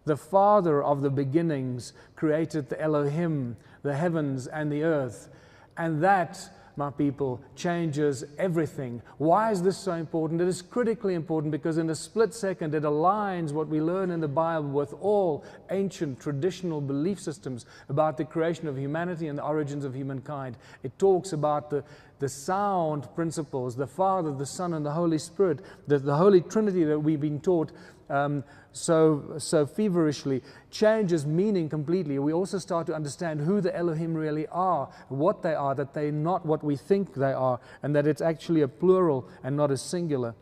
The Father of the beginnings created the Elohim, the heavens and the earth. And that, my people, changes everything. Why is this so important? It is critically important because in a split second it aligns what we learn in the Bible with all ancient traditional belief systems about the creation of humanity and the origins of humankind. It talks about the sound principles, the Father, the Son, and the Holy Spirit, the Holy Trinity that we've been taught so feverishly, changes meaning completely. We also start to understand who the Elohim really are, what they are, that they're not what we think they are, and that it's actually a plural and not a singular.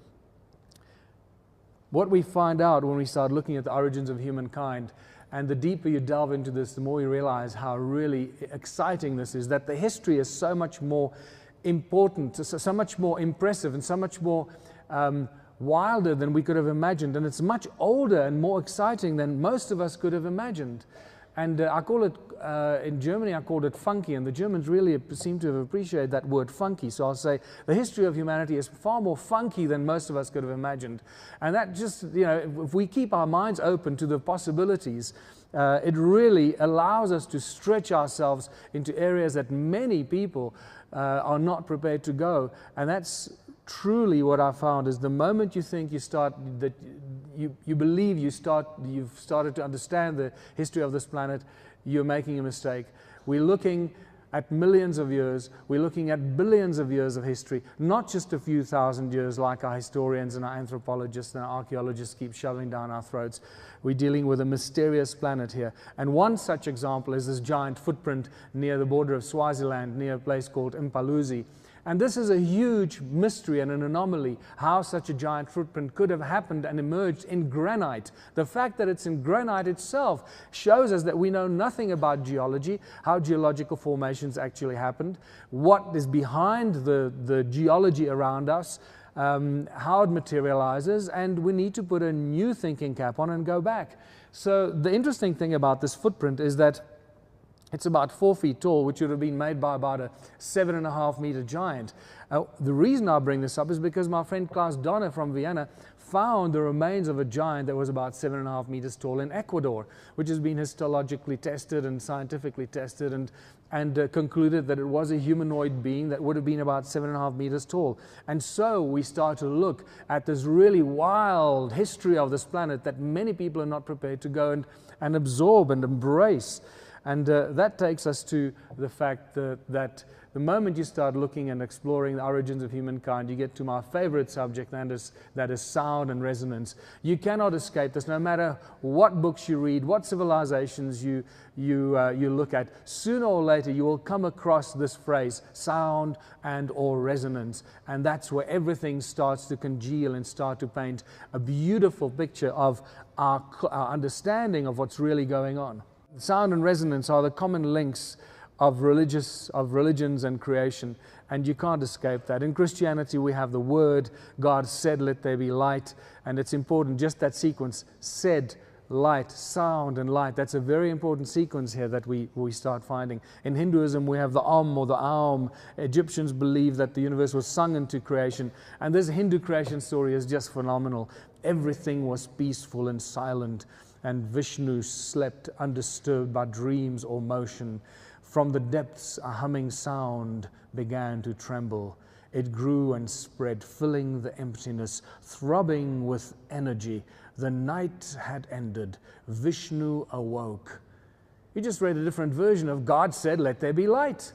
What we find out when we start looking at the origins of humankind, and the deeper you delve into this, the more you realize how really exciting this is, that the history is so much more important, so much more impressive, and so much more wilder than we could have imagined, and it's much older and more exciting than most of us could have imagined. And I call it, in Germany I called it funky, and the Germans really seem to have appreciated that word funky. So I'll say the history of humanity is far more funky than most of us could have imagined. And that just, if we keep our minds open to the possibilities, it really allows us to stretch ourselves into areas that many people are not prepared to go. And that's truly what I found is the moment you think you start, that you believe you've started to understand the history of this planet, you're making a mistake. We're looking at millions of years, we're looking at billions of years of history, not just a few thousand years like our historians and our anthropologists and our archaeologists keep shoving down our throats. We're dealing with a mysterious planet here. And one such example is this giant footprint near the border of Swaziland, near a place called Impaluzi. And this is a huge mystery and an anomaly, how such a giant footprint could have happened and emerged in granite. The fact that it's in granite itself shows us that we know nothing about geology, how geological formations actually happened, what is behind the geology around us, how it materializes, and we need to put a new thinking cap on and go back. So the interesting thing about this footprint is that it's about 4 feet tall, which would have been made by about a 7.5 meter giant. The reason I bring this up is because my friend Klaus Donner from Vienna found the remains of a giant that was about 7.5 meters tall in Ecuador, which has been histologically tested and scientifically tested, and concluded that it was a humanoid being that would have been about 7.5 meters tall. And so we start to look at this really wild history of this planet that many people are not prepared to go and absorb and embrace. And that takes us to the fact that the moment you start looking and exploring the origins of humankind, you get to my favorite subject, and that is sound and resonance. You cannot escape this, no matter what books you read, what civilizations you look at. Sooner or later, you will come across this phrase, sound and or resonance. And that's where everything starts to congeal and start to paint a beautiful picture of our understanding of what's really going on. Sound and resonance are the common links of religions and creation, and you can't escape that. In Christianity, we have the word, God said, let there be light, and it's important, just that sequence, said, light, sound, and light. That's a very important sequence here that we start finding. In Hinduism, we have the Om or the Aum. Egyptians believe that the universe was sung into creation, and this Hindu creation story is just phenomenal. Everything was peaceful and silent, and Vishnu slept undisturbed by dreams or motion. From the depths a humming sound began to tremble. It grew and spread, filling the emptiness, throbbing with energy. The night had ended. Vishnu awoke. You just read a different version of God said, let there be light.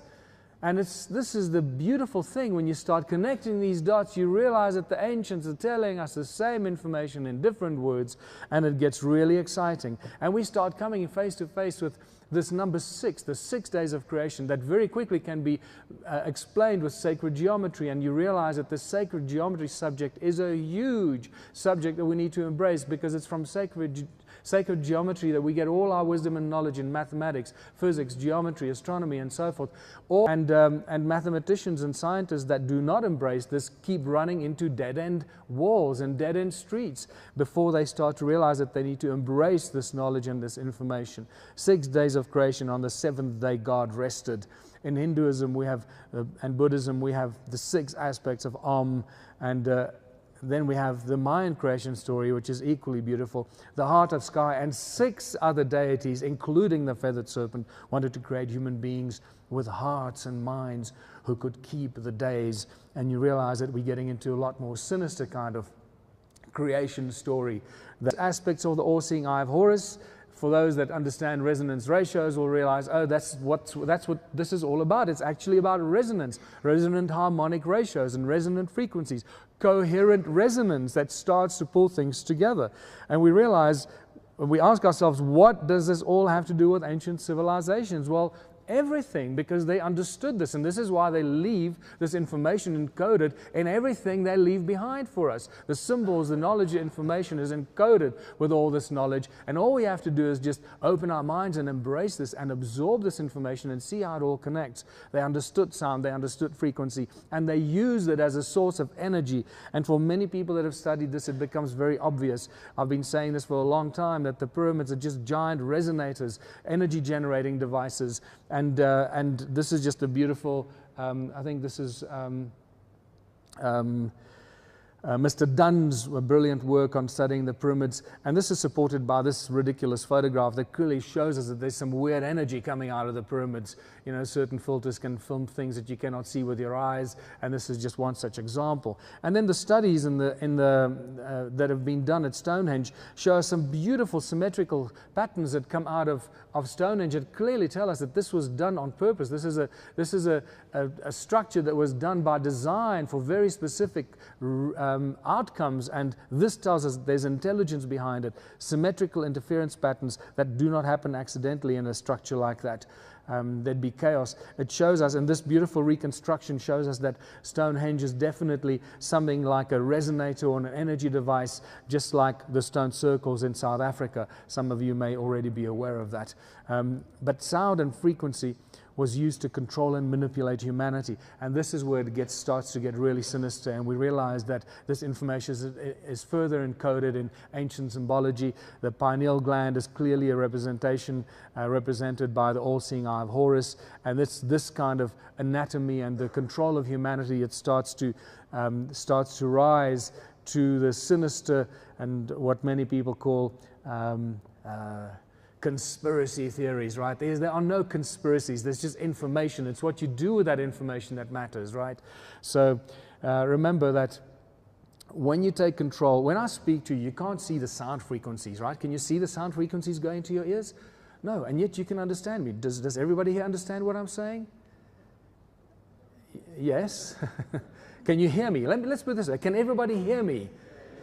And this is the beautiful thing. When you start connecting these dots, you realize that the ancients are telling us the same information in different words, and it gets really exciting. And we start coming face to face with this number 6, the 6 days of creation, that very quickly can be explained with sacred geometry. And you realize that the sacred geometry subject is a huge subject that we need to embrace, because it's from sacred geometry that we get all our wisdom and knowledge in mathematics, physics, geometry, astronomy, and so forth. And mathematicians and scientists that do not embrace this keep running into dead-end walls and dead-end streets before they start to realize that they need to embrace this knowledge and this information. 6 days of creation. On the 7th day, God rested. In Hinduism, we have, and Buddhism, we have the 6 aspects of Om, and then we have the Mayan creation story, which is equally beautiful. The heart of sky and 6 other deities, including the feathered serpent, wanted to create human beings with hearts and minds who could keep the days. And you realize that we're getting into a lot more sinister kind of creation story. The aspects of the all-seeing eye of Horus, for those that understand resonance ratios, will realize, oh, that's what this is all about. It's actually about resonance, resonant harmonic ratios and resonant frequencies, coherent resonance that starts to pull things together. And we realize, we ask ourselves, what does this all have to do with ancient civilizations? Well, everything, because they understood this, and this is why they leave this information encoded in everything they leave behind for us. The symbols, the knowledge, the information is encoded with all this knowledge, and all we have to do is just open our minds and embrace this and absorb this information and see how it all connects. They understood sound, they understood frequency, and they used it as a source of energy. And for many people that have studied this, it becomes very obvious. I've been saying this for a long time, that the pyramids are just giant resonators, energy generating devices. And this is just a beautiful, I think this is Mr. Dunn's brilliant work on studying the pyramids, and this is supported by this ridiculous photograph that clearly shows us that there's some weird energy coming out of the pyramids. You know, certain filters can film things that you cannot see with your eyes, and this is just one such example. And then the studies that have been done at Stonehenge show us some beautiful symmetrical patterns that come out of Stonehenge that clearly tell us that this was done on purpose. This is a structure that was done by design for very specific outcomes, and this tells us there's intelligence behind it, symmetrical interference patterns that do not happen accidentally in a structure like that. There'd be chaos. It shows us, and this beautiful reconstruction shows us that Stonehenge is definitely something like a resonator or an energy device, just like the stone circles in South Africa. Some of you may already be aware of that. But sound and frequency was used to control and manipulate humanity. And this is where it starts to get really sinister, and we realize that this information is further encoded in ancient symbology. The pineal gland is clearly a representation represented by the all-seeing eye of Horus, and this kind of anatomy and the control of humanity, it starts to rise to the sinister and what many people call conspiracy theories, right? There are no conspiracies. There's just information. It's what you do with that information that matters, right? So remember that when you take control, when I speak to you, you can't see the sound frequencies, right? Can you see the sound frequencies going to your ears? No, and yet you can understand me. Does everybody here understand what I'm saying? Yes? Can you hear me? Let's put it this way. Can everybody hear me?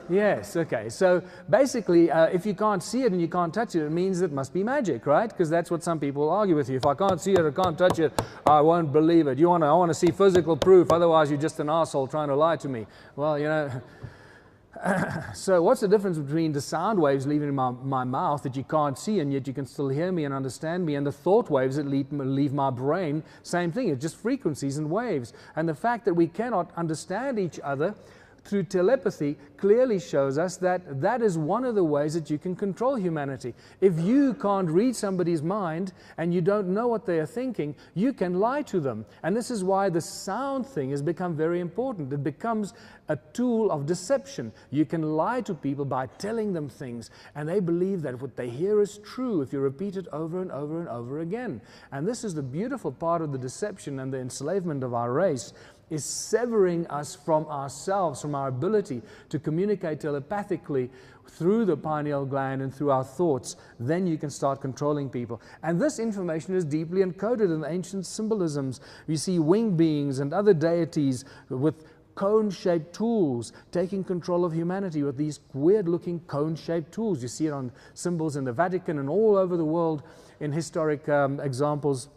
Yes, okay. So basically, if you can't see it and you can't touch it, it means it must be magic, right? Because that's what some people argue with you. If I can't see it or can't touch it, I won't believe it. I want to see physical proof, otherwise you're just an asshole trying to lie to me. Well, you know. So what's the difference between the sound waves leaving my mouth that you can't see and yet you can still hear me and understand me, and the thought waves that leave my brain? Same thing, it's just frequencies and waves. And the fact that we cannot understand each other through telepathy clearly shows us that that is one of the ways that you can control humanity. If you can't read somebody's mind and you don't know what they are thinking, you can lie to them. And this is why the sound thing has become very important. It becomes a tool of deception. You can lie to people by telling them things, and they believe that what they hear is true if you repeat it over and over and over again. And this is the beautiful part of the deception and the enslavement of our race, is severing us from ourselves, from our ability to communicate telepathically through the pineal gland and through our thoughts. Then you can start controlling people. And this information is deeply encoded in ancient symbolisms. We see winged beings and other deities with cone-shaped tools taking control of humanity with these weird-looking cone-shaped tools. You see it on symbols in the Vatican and all over the world in historic examples.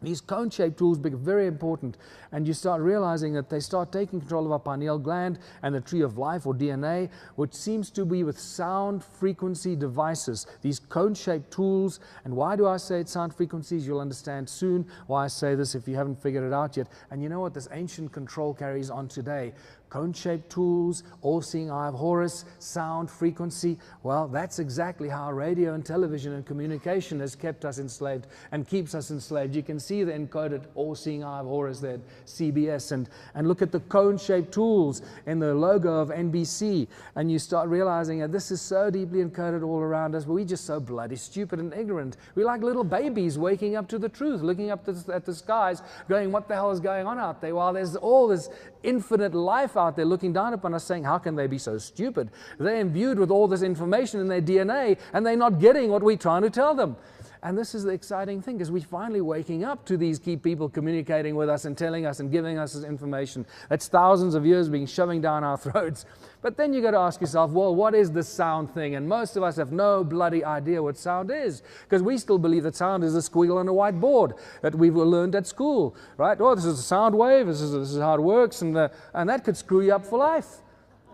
These cone-shaped tools become very important, and you start realizing that they start taking control of our pineal gland and the tree of life, or DNA, which seems to be with sound frequency devices, these cone-shaped tools. And why do I say it's sound frequencies? You'll understand soon why I say this if you haven't figured it out yet. And you know what this ancient control carries on today? cone-shaped tools, all-seeing eye of Horus, sound, frequency. Well, that's exactly how radio and television and communication has kept us enslaved and keeps us enslaved. You can see the encoded all-seeing eye of Horus there, CBS, and look at the cone-shaped tools in the logo of NBC, and you start realizing that this is so deeply encoded all around us, but we're just so bloody stupid and ignorant. We're like little babies waking up to the truth, looking up at the skies, going, what the hell is going on out there? While there's all this infinite life out there looking down upon us, saying, how can they be so stupid? They're imbued with all this information in their DNA, and they're not getting what we're trying to tell them. And this is the exciting thing, is we're finally waking up to these key people communicating with us and telling us and giving us this information that's thousands of years being shoving down our throats. But then you got to ask yourself, well, what is this sound thing? And most of us have no bloody idea what sound is, because we still believe that sound is a squiggle on a whiteboard that we've learned at school, right? Oh, this is a sound wave, this is how it works, and that could screw you up for life,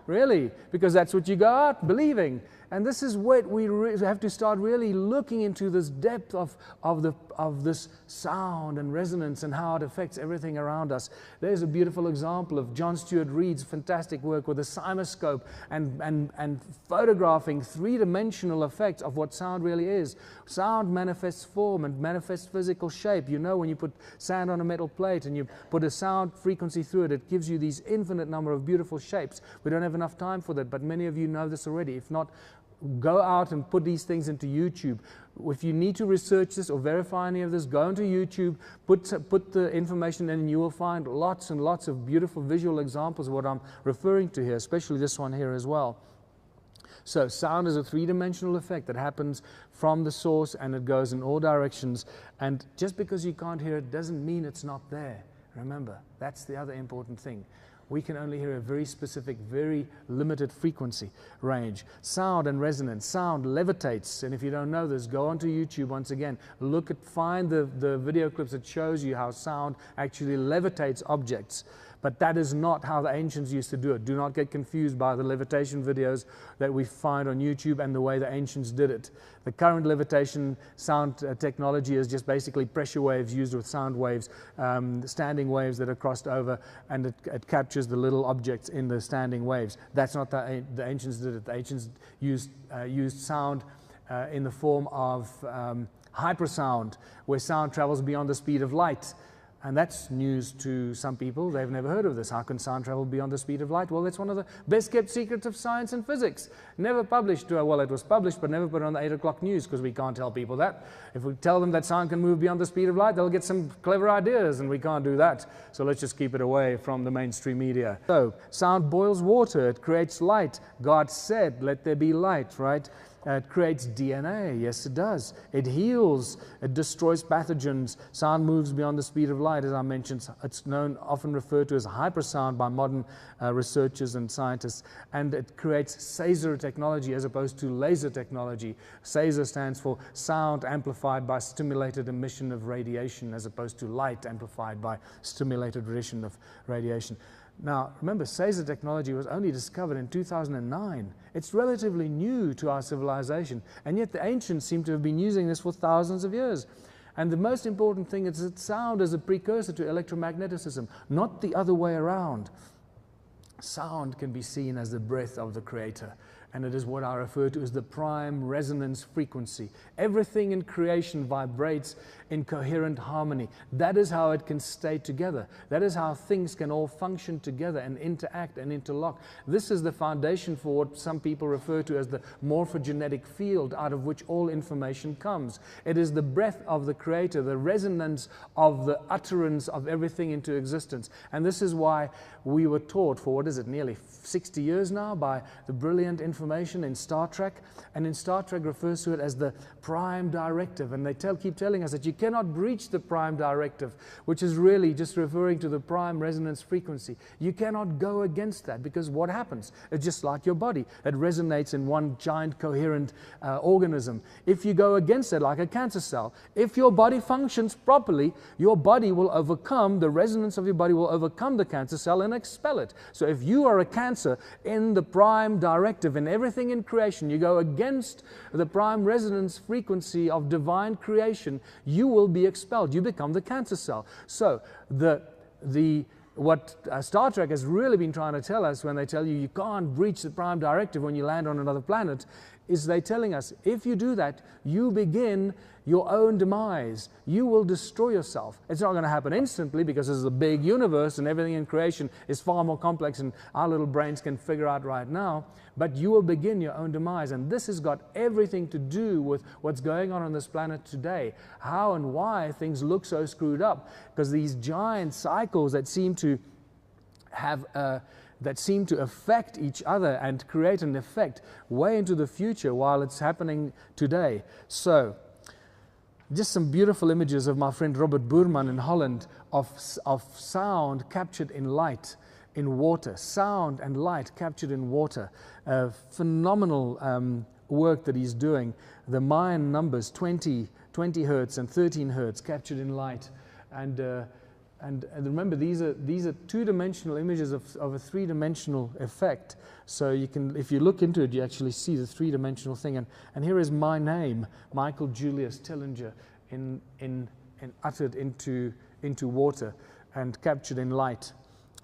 really, because that's what you go out believing. And this is what we have to start really looking into, this depth of this sound and resonance and how it affects everything around us. There's a beautiful example of John Stuart Reid's fantastic work with a CymaScope and photographing three-dimensional effects of what sound really is. Sound manifests form and manifests physical shape. You know, when you put sand on a metal plate and you put a sound frequency through it, it gives you these infinite number of beautiful shapes. We don't have enough time for that, but many of you know this already. If not, go out and put these things into YouTube. If you need to research this or verify any of this, go into YouTube, put the information in, and you will find lots and lots of beautiful visual examples of what I'm referring to here, especially this one here as well. So sound is a three-dimensional effect that happens from the source, and it goes in all directions. And just because you can't hear it doesn't mean it's not there. Remember, that's the other important thing. We can only hear a very specific, very limited frequency range. Sound and resonance. Sound levitates, and if you don't know this, go onto YouTube once again. Find the video clips that shows you how sound actually levitates objects. But that is not how the ancients used to do it. Do not get confused by the levitation videos that we find on YouTube and the way the ancients did it. The current levitation sound technology is just basically pressure waves used with sound waves, standing waves that are crossed over, and it captures the little objects in the standing waves. That's not the ancients did it. The ancients used sound in the form of hypersound, where sound travels beyond the speed of light. And that's news to some people. They've never heard of this. How can sound travel beyond the speed of light? Well, that's one of the best kept secrets of science and physics. Never published. Well, it was published, but never put on the 8 o'clock news, because we can't tell people that. If we tell them that sound can move beyond the speed of light, they'll get some clever ideas, and we can't do that. So let's just keep it away from the mainstream media. So, sound boils water. It creates light. God said, let there be light, right? It creates DNA. Yes, it does. It heals. It destroys pathogens. Sound moves beyond the speed of light, as I mentioned. It's often referred to as hypersound by modern researchers and scientists. And it creates Saser technology as opposed to laser technology. Saser stands for sound amplified by stimulated emission of radiation, as opposed to light amplified by stimulated emission of radiation. Now, remember, Saser technology was only discovered in 2009. It's relatively new to our civilization, and yet the ancients seem to have been using this for thousands of years. And the most important thing is that sound is a precursor to electromagnetism, not the other way around. Sound can be seen as the breath of the Creator, and it is what I refer to as the prime resonance frequency. Everything in creation vibrates in coherent harmony. That is how it can stay together. That is how things can all function together and interact and interlock. This is the foundation for what some people refer to as the morphogenetic field out of which all information comes. It is the breath of the Creator, the resonance of the utterance of everything into existence. And this is why we were taught for, what is it, nearly 60 years now, by the brilliant information in Star Trek. And in Star Trek refers to it as the prime directive. And they keep telling us that you cannot breach the prime directive, which is really just referring to the prime resonance frequency. You cannot go against that, because what happens? It's just like your body. It resonates in one giant coherent organism. If you go against it, like a cancer cell, if your body functions properly, your body will overcome, the resonance of your body will overcome the cancer cell and expel it. So if you are a cancer in the prime directive, in everything in creation, you go against the prime resonance frequency of divine creation, you will be expelled. You become the cancer cell. So the what Star Trek has really been trying to tell us when they tell you you can't breach the Prime Directive when you land on another planet, is they're telling us, if you do that, you begin your own demise. You will destroy yourself. It's not going to happen instantly because this is a big universe and everything in creation is far more complex than our little brains can figure out right now, but you will begin your own demise. And this has got everything to do with what's going on this planet today, how and why things look so screwed up, because these giant cycles that seem to have that seem to affect each other and create an effect way into the future while it's happening today. So, just some beautiful images of my friend Robert Boerman in Holland of sound captured in light, in water. Sound and light captured in water. Phenomenal work that he's doing. The Mayan numbers, 20 hertz and 13 hertz captured in light. And remember, these are two-dimensional images of a three-dimensional effect. So you can, if you look into it, you actually see the three-dimensional thing. And here is my name, Michael Julius Tillinger, uttered into water and captured in light.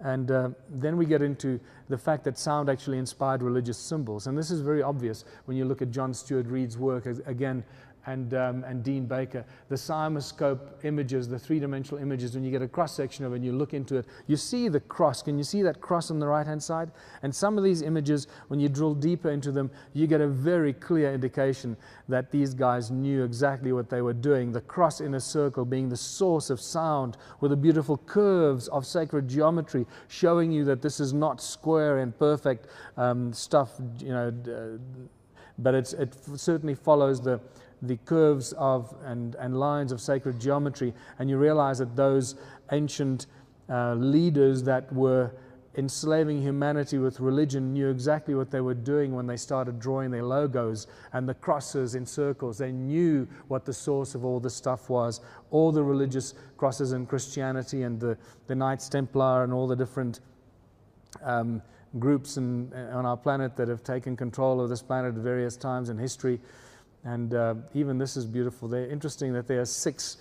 And then we get into the fact that sound actually inspired religious symbols. And this is very obvious when you look at John Stuart Reid's work again, and Dean Baker. The CymaScope images, the three-dimensional images, when you get a cross-section of it and you look into it, you see the cross. Can you see that cross on the right-hand side? And some of these images, when you drill deeper into them, you get a very clear indication that these guys knew exactly what they were doing. The cross in a circle being the source of sound, with the beautiful curves of sacred geometry showing you that this is not square and perfect stuff, but it certainly follows the curves of and lines of sacred geometry, and you realize that those ancient leaders that were enslaving humanity with religion knew exactly what they were doing when they started drawing their logos and the crosses in circles. They knew what the source of all this stuff was. All the religious crosses in Christianity and the Knights Templar and all the different groups on our planet that have taken control of this planet at various times in history. And even this is beautiful. They're interesting that there are six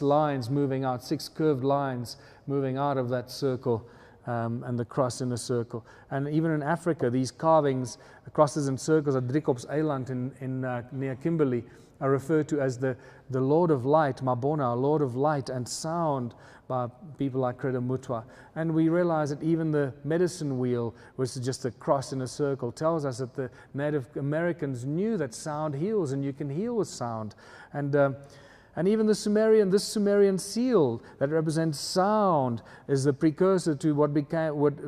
lines moving out, 6 curved lines moving out of that circle, and the cross in the circle. And even in Africa, these carvings, crosses and circles at Driekops Eiland near Kimberley, are referred to as the Lord of Light, Mabona, Lord of Light and Sound, by people like Credo Mutwa. And we realize that even the medicine wheel, which is just a cross in a circle, tells us that the Native Americans knew that sound heals, and you can heal with sound. And even this Sumerian seal that represents sound is the precursor to what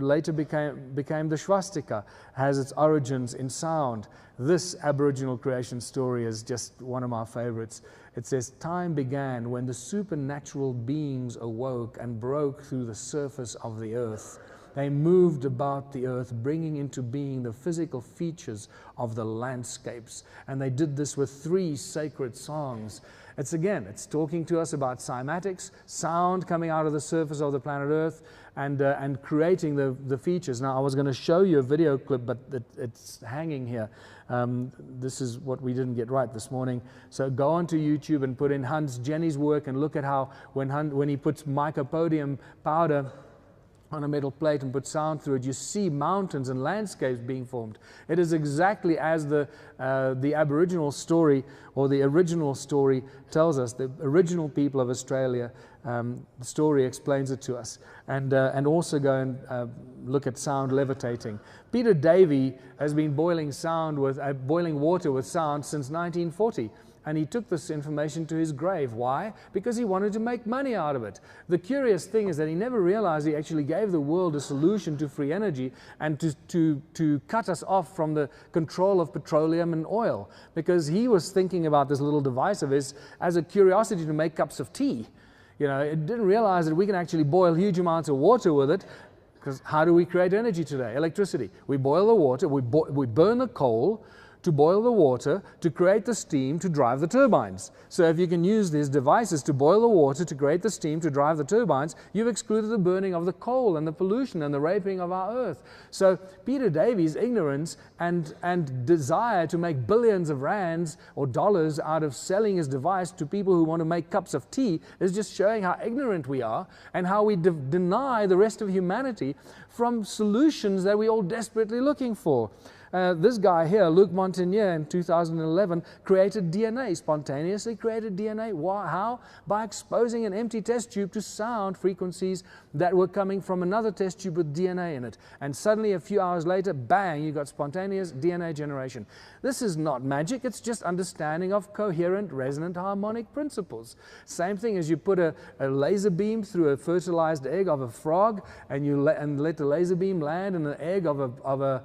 later became the swastika, has its origins in sound. This Aboriginal creation story is just one of my favorites. It says, time began when the supernatural beings awoke and broke through the surface of the earth. They moved about the earth, bringing into being the physical features of the landscapes. And they did this with 3 sacred songs. It's talking to us about cymatics, sound coming out of the surface of the planet Earth, and creating the features. Now, I was going to show you a video clip, but it's hanging here. This is what we didn't get right this morning. So go onto YouTube and put in Hans Jenny's work and look at how when he puts mycopodium powder on a metal plate and put sound through it, you see mountains and landscapes being formed. It is exactly as the Aboriginal story, or the original story, tells us. The original people of Australia, the story explains it to us. And also go and look at sound levitating. Peter Davey has been boiling water with sound since 1940. And he took this information to his grave. Why? Because he wanted to make money out of it. The curious thing is that he never realized he actually gave the world a solution to free energy and to cut us off from the control of petroleum and oil. Because he was thinking about this little device of his as a curiosity to make cups of tea. It didn't realize that we can actually boil huge amounts of water with it. Because how do we create energy today? Electricity. We boil the water, we burn the coal to boil the water, to create the steam, to drive the turbines. So if you can use these devices to boil the water, to create the steam, to drive the turbines, you've excluded the burning of the coal and the pollution and the raping of our earth. So Peter Davies' ignorance and desire to make billions of rands or dollars out of selling his device to people who want to make cups of tea is just showing how ignorant we are and how we deny the rest of humanity from solutions that we're all desperately looking for. This guy here, Luc Montagnier, in 2011, created DNA, spontaneously created DNA. Why? How? By exposing an empty test tube to sound frequencies that were coming from another test tube with DNA in it. And suddenly, a few hours later, bang, you got spontaneous DNA generation. This is not magic, it's just understanding of coherent resonant harmonic principles. Same thing as you put a laser beam through a fertilized egg of a frog, and let the laser beam land in the egg of a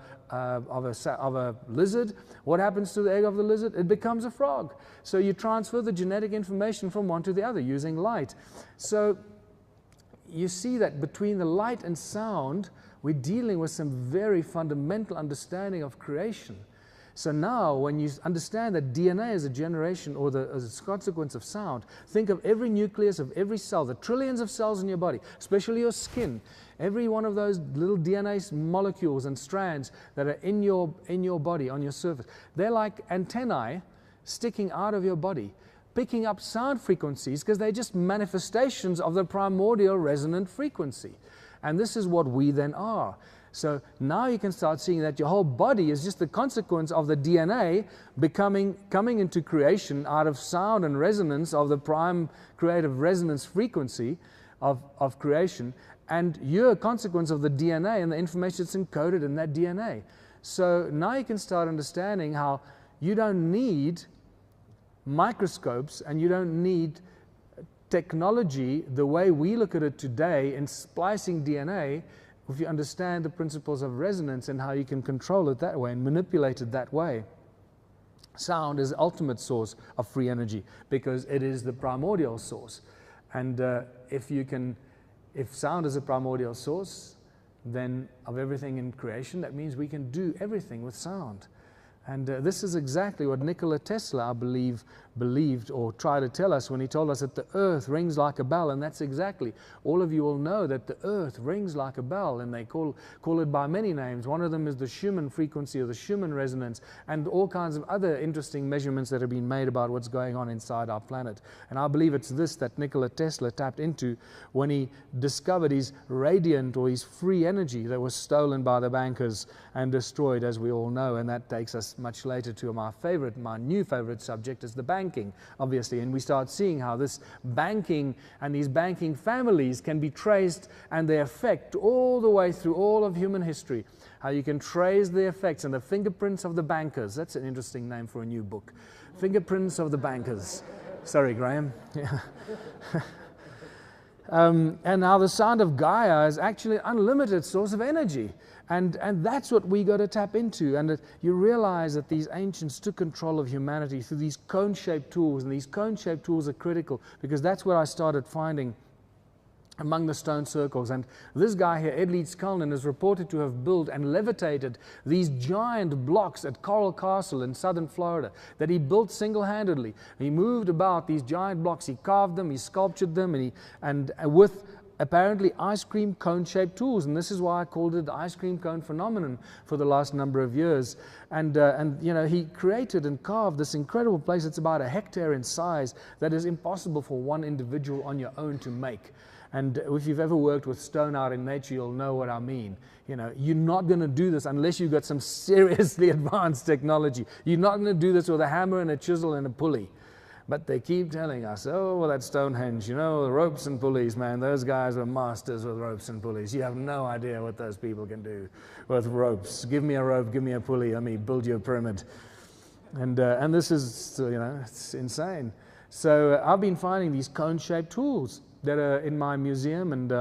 lizard. What happens to the egg of the lizard? It becomes a frog. So you transfer the genetic information from one to the other using light. So you see that between the light and sound, we're dealing with some very fundamental understanding of creation. So now, when you understand that DNA is a generation or as a consequence of sound, think of every nucleus of every cell, the trillions of cells in your body, especially your skin. Every one of those little DNA molecules and strands that are in your body, on your surface, they're like antennae sticking out of your body, picking up sound frequencies because they're just manifestations of the primordial resonant frequency. And this is what we then are. So now you can start seeing that your whole body is just the consequence of the DNA coming into creation out of sound and resonance of the prime creative resonance frequency of creation. And you're a consequence of the DNA and the information that's encoded in that DNA. So now you can start understanding how you don't need microscopes and you don't need technology the way we look at it today in splicing DNA, if you understand the principles of resonance and how you can control it that way and manipulate it that way. Sound is the ultimate source of free energy because it is the primordial source. And if sound is a primordial source, then of everything in creation, that means we can do everything with sound. And this is exactly what Nikola Tesla, I believe, believed or tried to tell us when he told us that the earth rings like a bell. And that's exactly, all of you will know that the earth rings like a bell, and they call it by many names. One of them is the Schumann frequency or the Schumann resonance, and all kinds of other interesting measurements that have been made about what's going on inside our planet. And I believe it's this that Nikola Tesla tapped into when he discovered his radiant or his free energy that was stolen by the bankers and destroyed, as we all know. And that takes us much later to my new favorite subject is the banking, obviously. And we start seeing how this banking and these banking families can be traced and their effect all the way through all of human history. How you can trace the effects and the fingerprints of the bankers. That's an interesting name for a new book. Fingerprints of the bankers. Sorry, Graham. Yeah. And how the sound of Gaia is actually an unlimited source of energy. And that's what we got to tap into. And you realize that these ancients took control of humanity through these cone-shaped tools. And these cone-shaped tools are critical because that's what I started finding among the stone circles. And this guy here, Ed Leeds Cullinan, is reported to have built and levitated these giant blocks at Coral Castle in southern Florida that he built single-handedly. He moved about these giant blocks, he carved them, he sculptured them, and with apparently ice cream cone-shaped tools, and this is why I called it the ice cream cone phenomenon for the last number of years. And you know, he created and carved this incredible place. It's about 1 hectare in size that is impossible for one individual on your own to make. And if you've ever worked with stone out in nature, you'll know what I mean. You know, you're not going to do this unless you've got some seriously advanced technology. You're not going to do this with a hammer and a chisel and a pulley. But they keep telling us, oh, well, that Stonehenge, you know, the ropes and pulleys, man, those guys were masters with ropes and pulleys. You have no idea what those people can do with ropes. Give me a rope, give me a pulley, let me build you a pyramid. And this is, you know, it's insane. So I've been finding these cone-shaped tools that are in my museum, and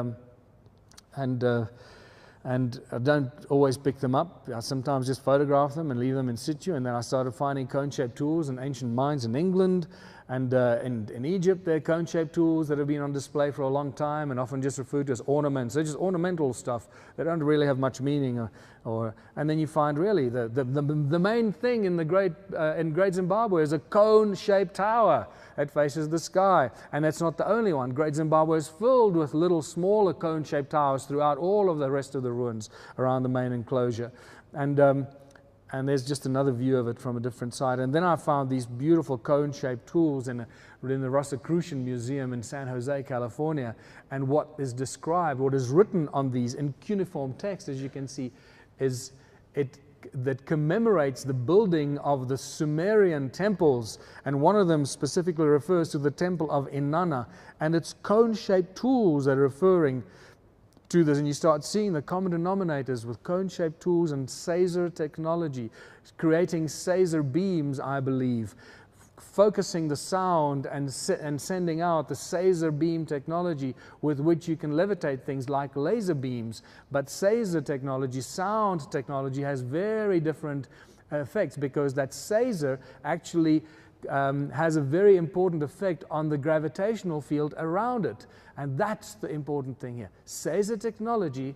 I don't always pick them up. I sometimes just photograph them and leave them in situ. And then I started finding cone-shaped tools in ancient mines in England And in Egypt, there are cone-shaped tools that have been on display for a long time and often just referred to as ornaments. They're just ornamental stuff. They don't really have much meaning. And then you find really the main thing in the Great Zimbabwe is a cone-shaped tower that faces the sky. And that's not the only one. Great Zimbabwe is filled with little smaller cone-shaped towers throughout all of the rest of the ruins around the main enclosure. And there's just another view of it from a different side. And then I found these beautiful cone-shaped tools in the Rosicrucian Museum in San Jose, California. And what is described, what is written on these in cuneiform text, as you can see, is that commemorates the building of the Sumerian temples. And one of them specifically refers to the temple of Inanna. And it's cone-shaped tools that are referring to this, and you start seeing the common denominators with cone-shaped tools and Caesar technology, creating Caesar beams, I believe, focusing the sound and sending out the Caesar beam technology with which you can levitate things like laser beams. But Caesar technology, sound technology, has very different effects because that Caesar actually has a very important effect on the gravitational field around it. And that's the important thing here. Caesar technology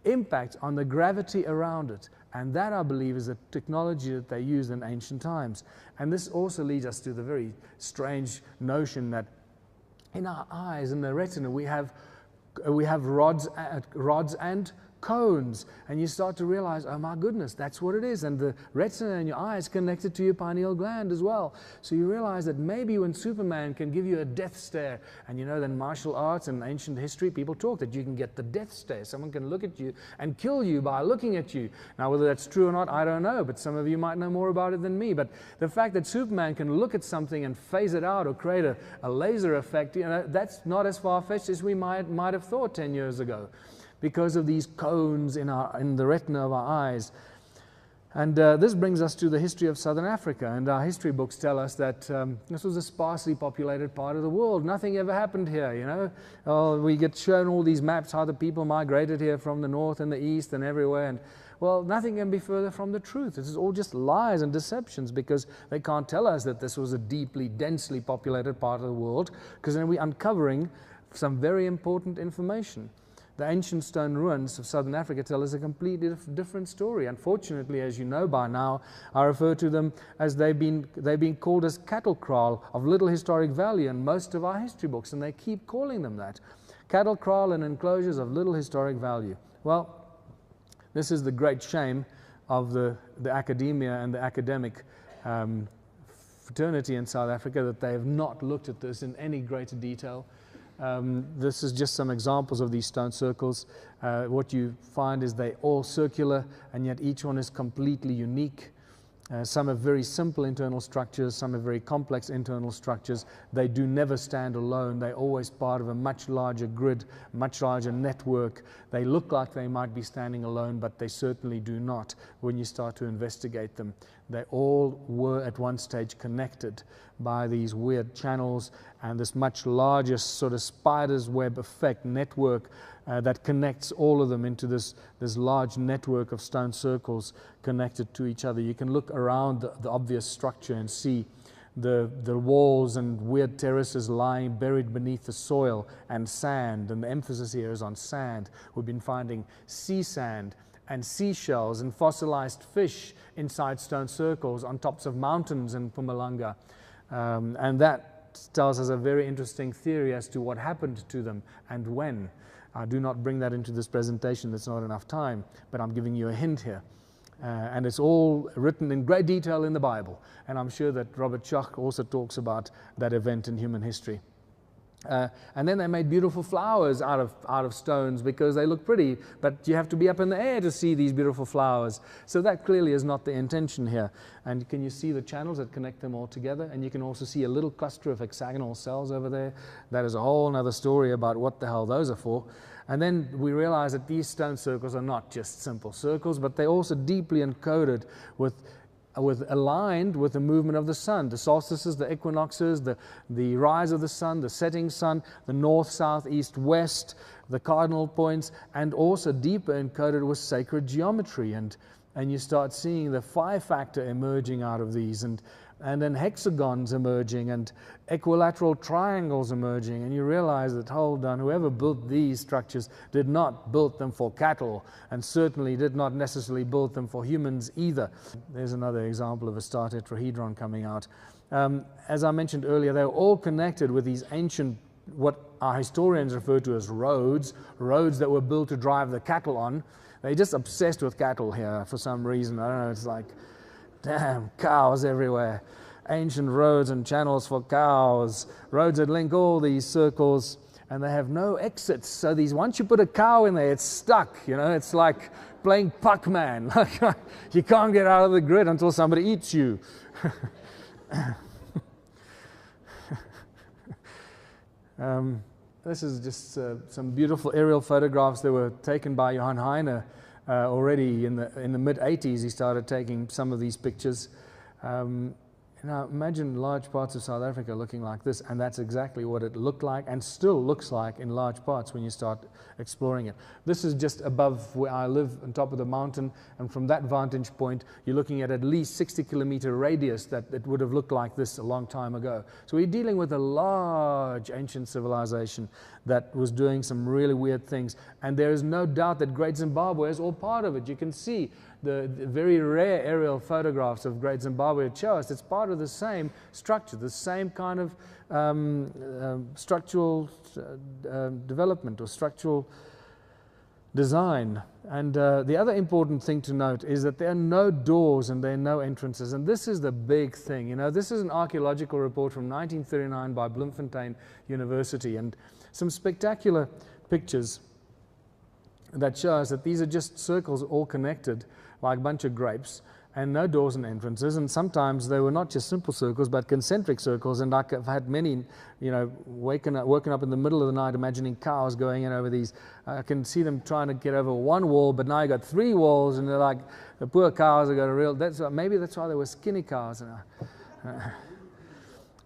impacts on the gravity around it. And that, I believe, is a technology that they used in ancient times. And this also leads us to the very strange notion that in our eyes, in the retina, we have rods and cones, and you start to realize, oh my goodness, that's what it is. And the retina in your eye is connected to your pineal gland as well. So you realize that maybe when Superman can give you a death stare, and you know that in martial arts and ancient history, people talk that you can get the death stare. Someone can look at you and kill you by looking at you. Now, whether that's true or not, I don't know, but some of you might know more about it than me. But the fact that Superman can look at something and phase it out or create a laser effect, you know, that's not as far-fetched as we might have thought 10 years ago, because of these cones in the retina of our eyes. And this brings us to the history of Southern Africa. And our history books tell us that this was a sparsely populated part of the world. Nothing ever happened here, you know. We get shown all these maps, how the people migrated here from the north and the east and everywhere. And well, nothing can be further from the truth. This is all just lies and deceptions, because they can't tell us that this was a deeply, densely populated part of the world, because then we're uncovering some very important information. The ancient stone ruins of Southern Africa tell us a completely different story. Unfortunately, as you know by now, I refer to them as they've been called as cattle kraal of little historic value in most of our history books, and they keep calling them that. Cattle kraal and enclosures of little historic value. Well, this is the great shame of the academia and the academic fraternity in South Africa, that they have not looked at this in any greater detail. This is just some examples of these stone circles. What you find is they're all circular, and yet each one is completely unique. Some have very simple internal structures, some have very complex internal structures. They do never stand alone. They're always part of a much larger grid, much larger network. They look like they might be standing alone, but they certainly do not when you start to investigate them. They all were at one stage connected by these weird channels and this much larger sort of spider's web effect network that connects all of them into this large network of stone circles connected to each other. You can look around the obvious structure and see the walls and weird terraces lying buried beneath the soil and sand, and the emphasis here is on sand. We've been finding sea sand and seashells and fossilized fish inside stone circles on tops of mountains in Mpumalanga. And that tells us a very interesting theory as to what happened to them and when. I do not bring that into this presentation, that's not enough time, but I'm giving you a hint here. And it's all written in great detail in the Bible. And I'm sure that Robert Schoch also talks about that event in human history. And then they made beautiful flowers out of stones because they look pretty, but you have to be up in the air to see these beautiful flowers. So that clearly is not the intention here. And can you see the channels that connect them all together? And you can also see a little cluster of hexagonal cells over there. That is a whole other story about what the hell those are for. And then we realize that these stone circles are not just simple circles, but they're also deeply encoded aligned with the movement of the sun, the solstices, the equinoxes, the rise of the sun, the setting sun, the north, south, east, west, the cardinal points, and also deeper encoded with sacred geometry and and you start seeing the 5-factor emerging out of these, and then hexagons emerging and equilateral triangles emerging, and you realize that, hold on, whoever built these structures did not build them for cattle, and certainly did not necessarily build them for humans either. There's another example of a star tetrahedron coming out. As I mentioned earlier, they're all connected with these ancient, what our historians refer to as roads that were built to drive the cattle on. They're just obsessed with cattle here for some reason. I don't know, it's like, damn, cows everywhere. Ancient roads and channels for cows, roads that link all these circles, and they have no exits. So these, once you put a cow in there, it's stuck, you know, it's like playing Pac-Man. You can't get out of the grid until somebody eats you. This is just some beautiful aerial photographs that were taken by Johann Heine already in the mid-80s. He started taking some of these pictures. Now imagine large parts of South Africa looking like this, and that's exactly what it looked like and still looks like in large parts when you start exploring it. This is just above where I live, on top of the mountain, and from that vantage point you're looking at least 60-kilometer radius that it would have looked like this a long time ago. So we're dealing with a large ancient civilization that was doing some really weird things, and there is no doubt that Great Zimbabwe is all part of it. You can see the very rare aerial photographs of Great Zimbabwe show us it's part of the same structure, the same kind of structural development or structural design. And the other important thing to note is that there are no doors and there are no entrances, and this is the big thing. You know, this is an archaeological report from 1939 by Bloemfontein University, and some spectacular pictures that show us that these are just circles all connected like a bunch of grapes, and no doors and entrances, and sometimes they were not just simple circles but concentric circles. And I've had many, you know, woken up in the middle of the night imagining cows going in over these. I can see them trying to get over one wall, but now you got 3 walls, and they're like, the poor cows have got a real, maybe that's why they were skinny cows.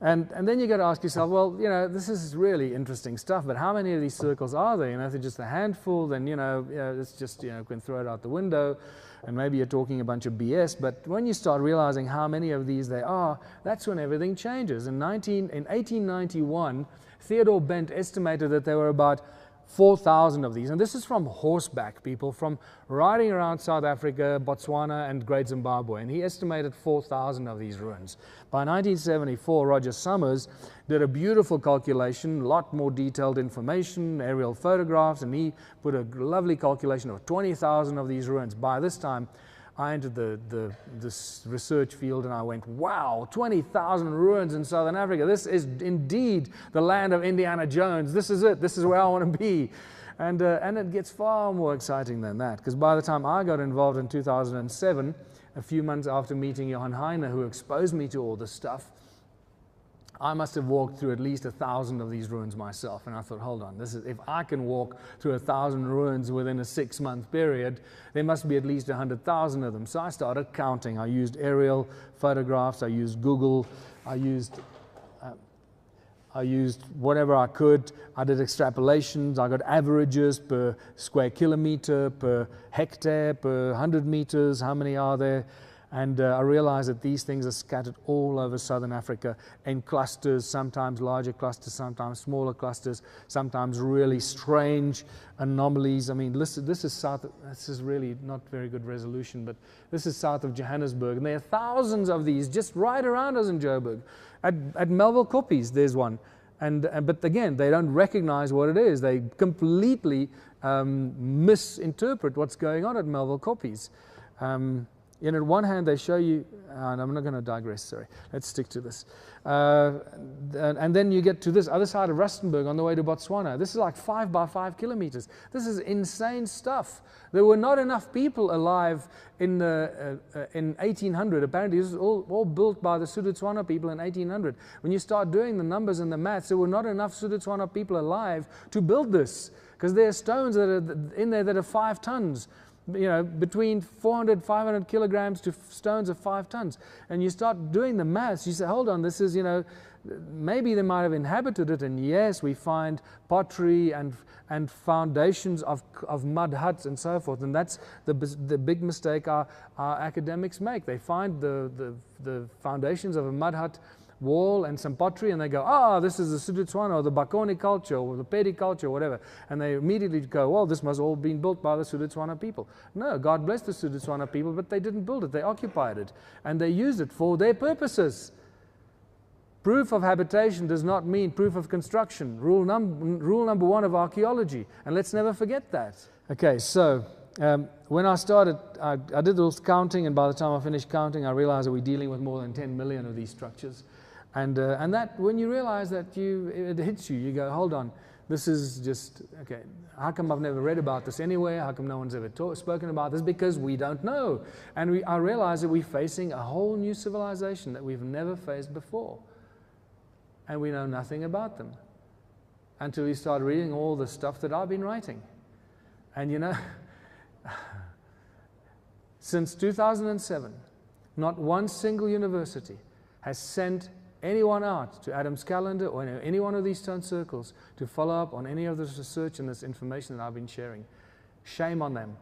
And then you got to ask yourself, well, you know, this is really interesting stuff, but how many of these circles are there? You know, if they're just a handful, then, you know, it's just, you know, can throw it out the window, and maybe you're talking a bunch of BS. But when you start realizing how many of these there are, that's when everything changes. In 1891, Theodore Bent estimated that there were about 4,000 of these, and this is from horseback, people, from riding around South Africa, Botswana, and Great Zimbabwe, and he estimated 4,000 of these ruins. By 1974, Roger Summers did a beautiful calculation, a lot more detailed information, aerial photographs, and he put a lovely calculation of 20,000 of these ruins. By this time, I entered this research field, and I went, wow, 20,000 ruins in Southern Africa. This is indeed the land of Indiana Jones. This is it. This is where I want to be. And it gets far more exciting than that, because by the time I got involved in 2007, a few months after meeting Johann Heine, who exposed me to all this stuff, I must have walked through at least 1,000 of these ruins myself. And I thought, hold on, this is, if I can walk through 1,000 ruins within a 6-month period, there must be at least 100,000 of them. So I started counting. I used aerial photographs, I used Google, I used whatever I could. I did extrapolations. I got averages per square kilometer, per hectare, per 100 meters. How many are there? And I realized that these things are scattered all over Southern Africa in clusters, sometimes larger clusters, sometimes smaller clusters, sometimes really strange anomalies. I mean, listen, this is really not very good resolution, but this is south of Johannesburg, and there are thousands of these just right around us in Joburg. At Melville Koppies, there's one. But again, they don't recognize what it is. They completely misinterpret what's going on at Melville Koppies. And on one hand, they show you, and I'm not going to digress, sorry, let's stick to this. And then you get to this other side of Rustenburg on the way to Botswana. This is like 5 by 5 kilometers. This is insane stuff. There were not enough people alive in 1800. Apparently, this is all built by the Sotho-Tswana people in 1800. When you start doing the numbers and the maths, there were not enough Sotho-Tswana people alive to build this, because there are stones that are in there that are 5 tons. you know, between 400, 500 kilograms to stones of 5 tons. And you start doing the maths, you say, hold on, this is, you know, maybe they might have inhabited it, and yes, we find pottery and foundations of mud huts and so forth, and that's the big mistake our academics make. They find the foundations of a mud hut wall and some pottery, and they go, ah, this is the Sudetswana or the Bakoni culture or the Pedi culture or whatever, and they immediately go, well, this must all have been built by the Sudetswana people. No, God bless the Sudetswana people, but they didn't build it, they occupied it, and they used it for their purposes. Proof of habitation does not mean proof of construction. Rule number 1 of archaeology, and let's never forget that. Okay, so when I started, I did a little counting, and by the time I finished counting, I realized that we're dealing with more than 10 million of these structures. And that, when you realize that it hits you, you go, hold on, this is just, okay, how come I've never read about this anywhere? How come no one's ever spoken about this? Because we don't know. And I realize that we're facing a whole new civilization that we've never faced before. And we know nothing about them until we start reading all the stuff that I've been writing. And you know, since 2007, not one single university has sent anyone out to Adam's calendar or any one of these stone circles to follow up on any of this research and this information that I've been sharing. Shame on them.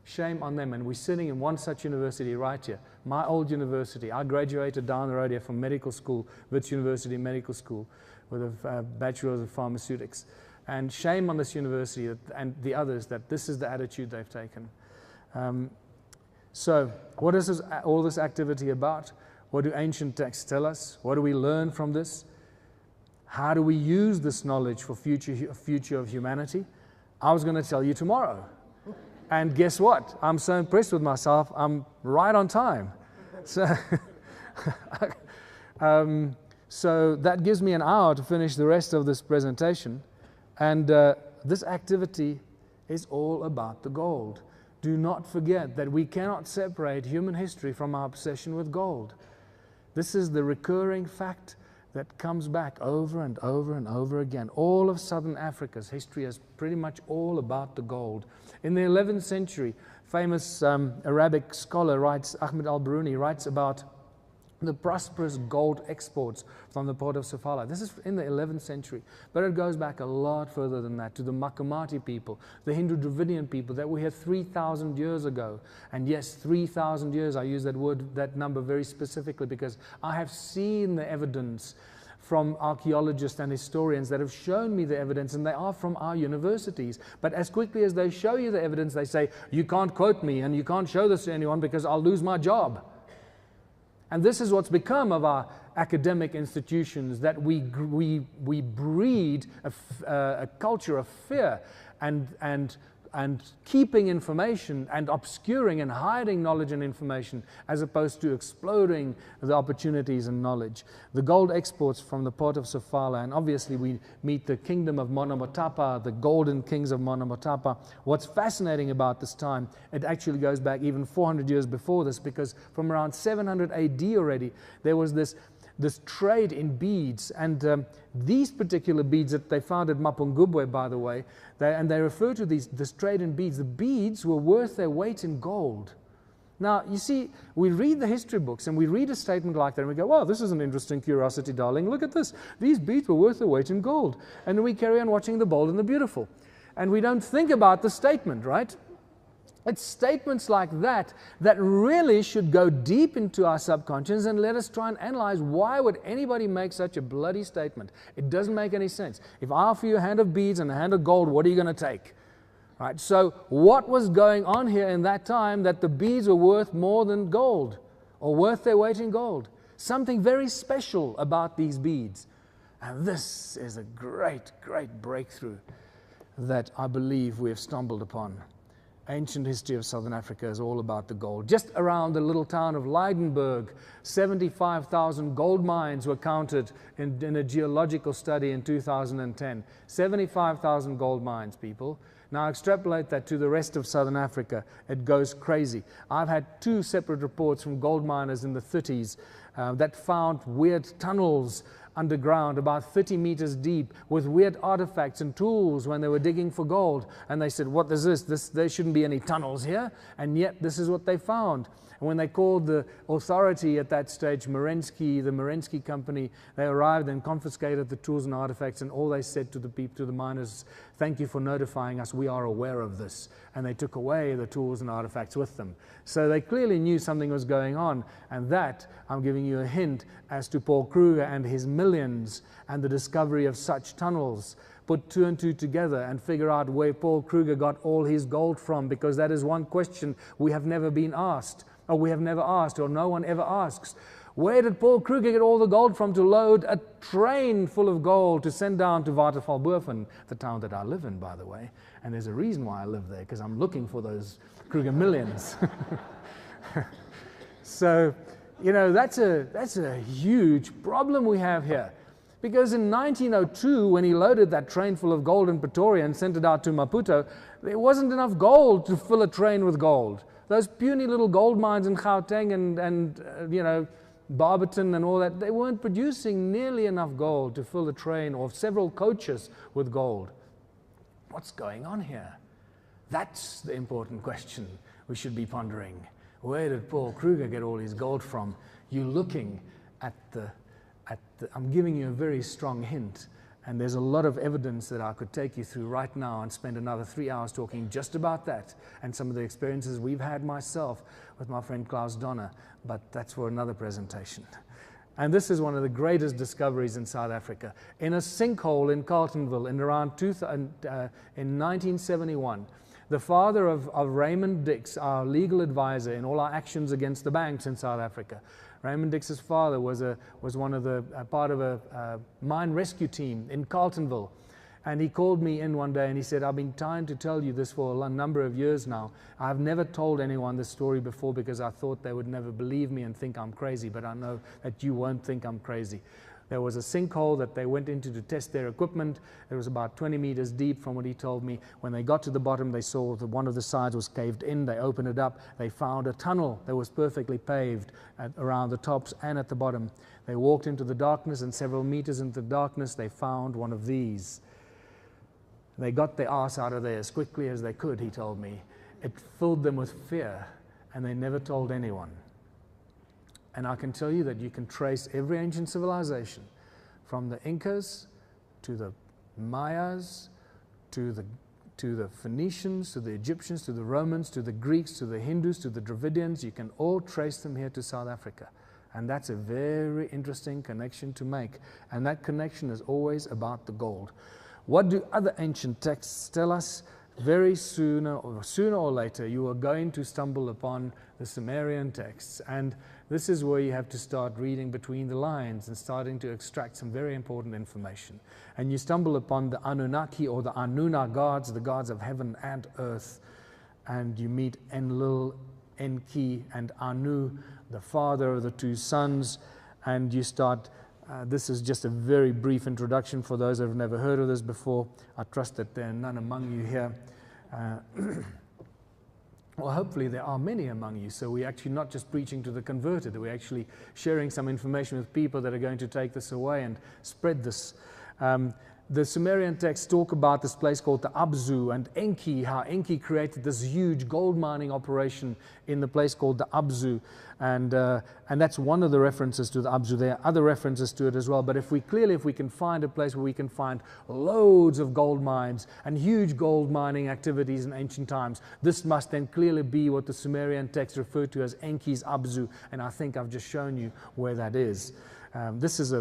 Shame on them. And we're sitting in one such university right here. My old university. I graduated down the road here from medical school, Wits University Medical School, with a bachelor's of pharmaceutics. And shame on this university and the others that this is the attitude they've taken. So what is all this activity about? What do ancient texts tell us? What do we learn from this? How do we use this knowledge for future of humanity? I was going to tell you tomorrow. And guess what? I'm so impressed with myself, I'm right on time. So, so that gives me an hour to finish the rest of this presentation. And this activity is all about the gold. Do not forget that we cannot separate human history from our obsession with gold. This is the recurring fact that comes back over and over and over again. All of southern Africa's history is pretty much all about the gold. In the 11th century, famous Arabic scholar Ahmed al-Biruni writes about the prosperous gold exports from the port of Sofala. This is in the 11th century, but it goes back a lot further than that, to the Makamati people, the Hindu Dravidian people that we had 3,000 years ago. And yes, 3,000 years, I use that number very specifically because I have seen the evidence from archaeologists and historians that have shown me the evidence, and they are from our universities. But as quickly as they show you the evidence, they say, you can't quote me and you can't show this to anyone because I'll lose my job. And this is what's become of our academic institutions, that we breed a culture of fear and keeping information and obscuring and hiding knowledge and information, as opposed to exploding the opportunities and knowledge. The gold exports from the port of Sofala, and obviously we meet the kingdom of Monomotapa, the golden kings of Monomotapa. What's fascinating about this time, it actually goes back even 400 years before this, because from around 700 AD already, there was this trade in beads, and these particular beads that they found at Mapungubwe, by the way, they refer to this trade in beads. The beads were worth their weight in gold. Now, you see, we read the history books and we read a statement like that and we go, wow, this is an interesting curiosity, darling. Look at this. These beads were worth their weight in gold. And then we carry on watching The Bold and the Beautiful. And we don't think about the statement, right? It's statements like that that really should go deep into our subconscious and let us try and analyze, why would anybody make such a bloody statement? It doesn't make any sense. If I offer you a hand of beads and a hand of gold, what are you going to take? Right? So what was going on here in that time that the beads were worth more than gold, or worth their weight in gold? Something very special about these beads. And this is a great, great breakthrough that I believe we have stumbled upon. Ancient history of Southern Africa is all about the gold. Just around the little town of Lydenburg, 75,000 gold mines were counted in a geological study in 2010. 75,000 gold mines, people. Now extrapolate that to the rest of Southern Africa. It goes crazy. I've had 2 separate reports from gold miners in the 30s that found weird tunnels underground, about 30 meters deep, with weird artifacts and tools when they were digging for gold. And they said, what is this? There shouldn't be any tunnels here. And yet this is what they found. And when they called the authority at that stage, Merensky, the Merensky company, they arrived and confiscated the tools and artifacts, and all they said to the people, to the miners, thank you for notifying us, we are aware of this. And they took away the tools and artifacts with them. So they clearly knew something was going on, and that, I'm giving you a hint as to Paul Kruger and his millions and the discovery of such tunnels. Put two and two together and figure out where Paul Kruger got all his gold from, because that is one question we have never been asked. Or we have never asked, or no one ever asks. Where did Paul Kruger get all the gold from to load a train full of gold to send down to Watervalboven, the town that I live in, by the way? And there's a reason why I live there, because I'm looking for those Kruger millions. So, you know, that's a huge problem we have here. Because in 1902, when he loaded that train full of gold in Pretoria and sent it out to Maputo, there wasn't enough gold to fill a train with gold. Those puny little gold mines in Gauteng and you know, Barberton and all that, they weren't producing nearly enough gold to fill a train or several coaches with gold. What's going on here? That's the important question we should be pondering. Where did Paul Kruger get all his gold from? You're looking at I'm giving you a very strong hint. And there's a lot of evidence that I could take you through right now and spend another 3 hours talking just about that and some of the experiences we've had myself with my friend Klaus Donner, but that's for another presentation. And this is one of the greatest discoveries in South Africa. In a sinkhole in Carletonville in 1971, the father of Raymond Dix, our legal advisor in all our actions against the banks in South Africa, Raymond Dix's father was one of the part of a mine rescue team in Carletonville, and he called me in one day and he said, I've been trying to tell you this for a number of years now. I've never told anyone this story before because I thought they would never believe me and think I'm crazy, but I know that you won't think I'm crazy. There was a sinkhole that they went into to test their equipment. It was about 20 meters deep from what he told me. When they got to the bottom, they saw that one of the sides was caved in. They opened it up. They found a tunnel that was perfectly paved around the tops and at the bottom. They walked into the darkness, and several meters into the darkness, they found one of these. They got their ass out of there as quickly as they could, he told me. It filled them with fear, and they never told anyone. And I can tell you that you can trace every ancient civilization, from the Incas to the Mayas, to the Phoenicians, to the Egyptians, to the Romans, to the Greeks, to the Hindus, to the Dravidians. You can all trace them here to South Africa. And that's a very interesting connection to make. And that connection is always about the gold. What do other ancient texts tell us? Very sooner or later, you are going to stumble upon the Sumerian texts. And this is where you have to start reading between the lines and starting to extract some very important information. And you stumble upon the Anunnaki, or the Anuna gods, the gods of heaven and earth. And you meet Enlil, Enki, and Anu, the father of the two sons. And you start, this is just a very brief introduction for those who have never heard of this before. I trust that there are none among you here. Well, hopefully there are many among you, so we're actually not just preaching to the converted, we're actually sharing some information with people that are going to take this away and spread this. The Sumerian texts talk about this place called the Abzu and Enki, how Enki created this huge gold mining operation in the place called the Abzu. And that's one of the references to the Abzu. There are other references to it as well. But if we can find a place where we can find loads of gold mines and huge gold mining activities in ancient times, this must then clearly be what the Sumerian texts refer to as Enki's Abzu. And I think I've just shown you where that is. This is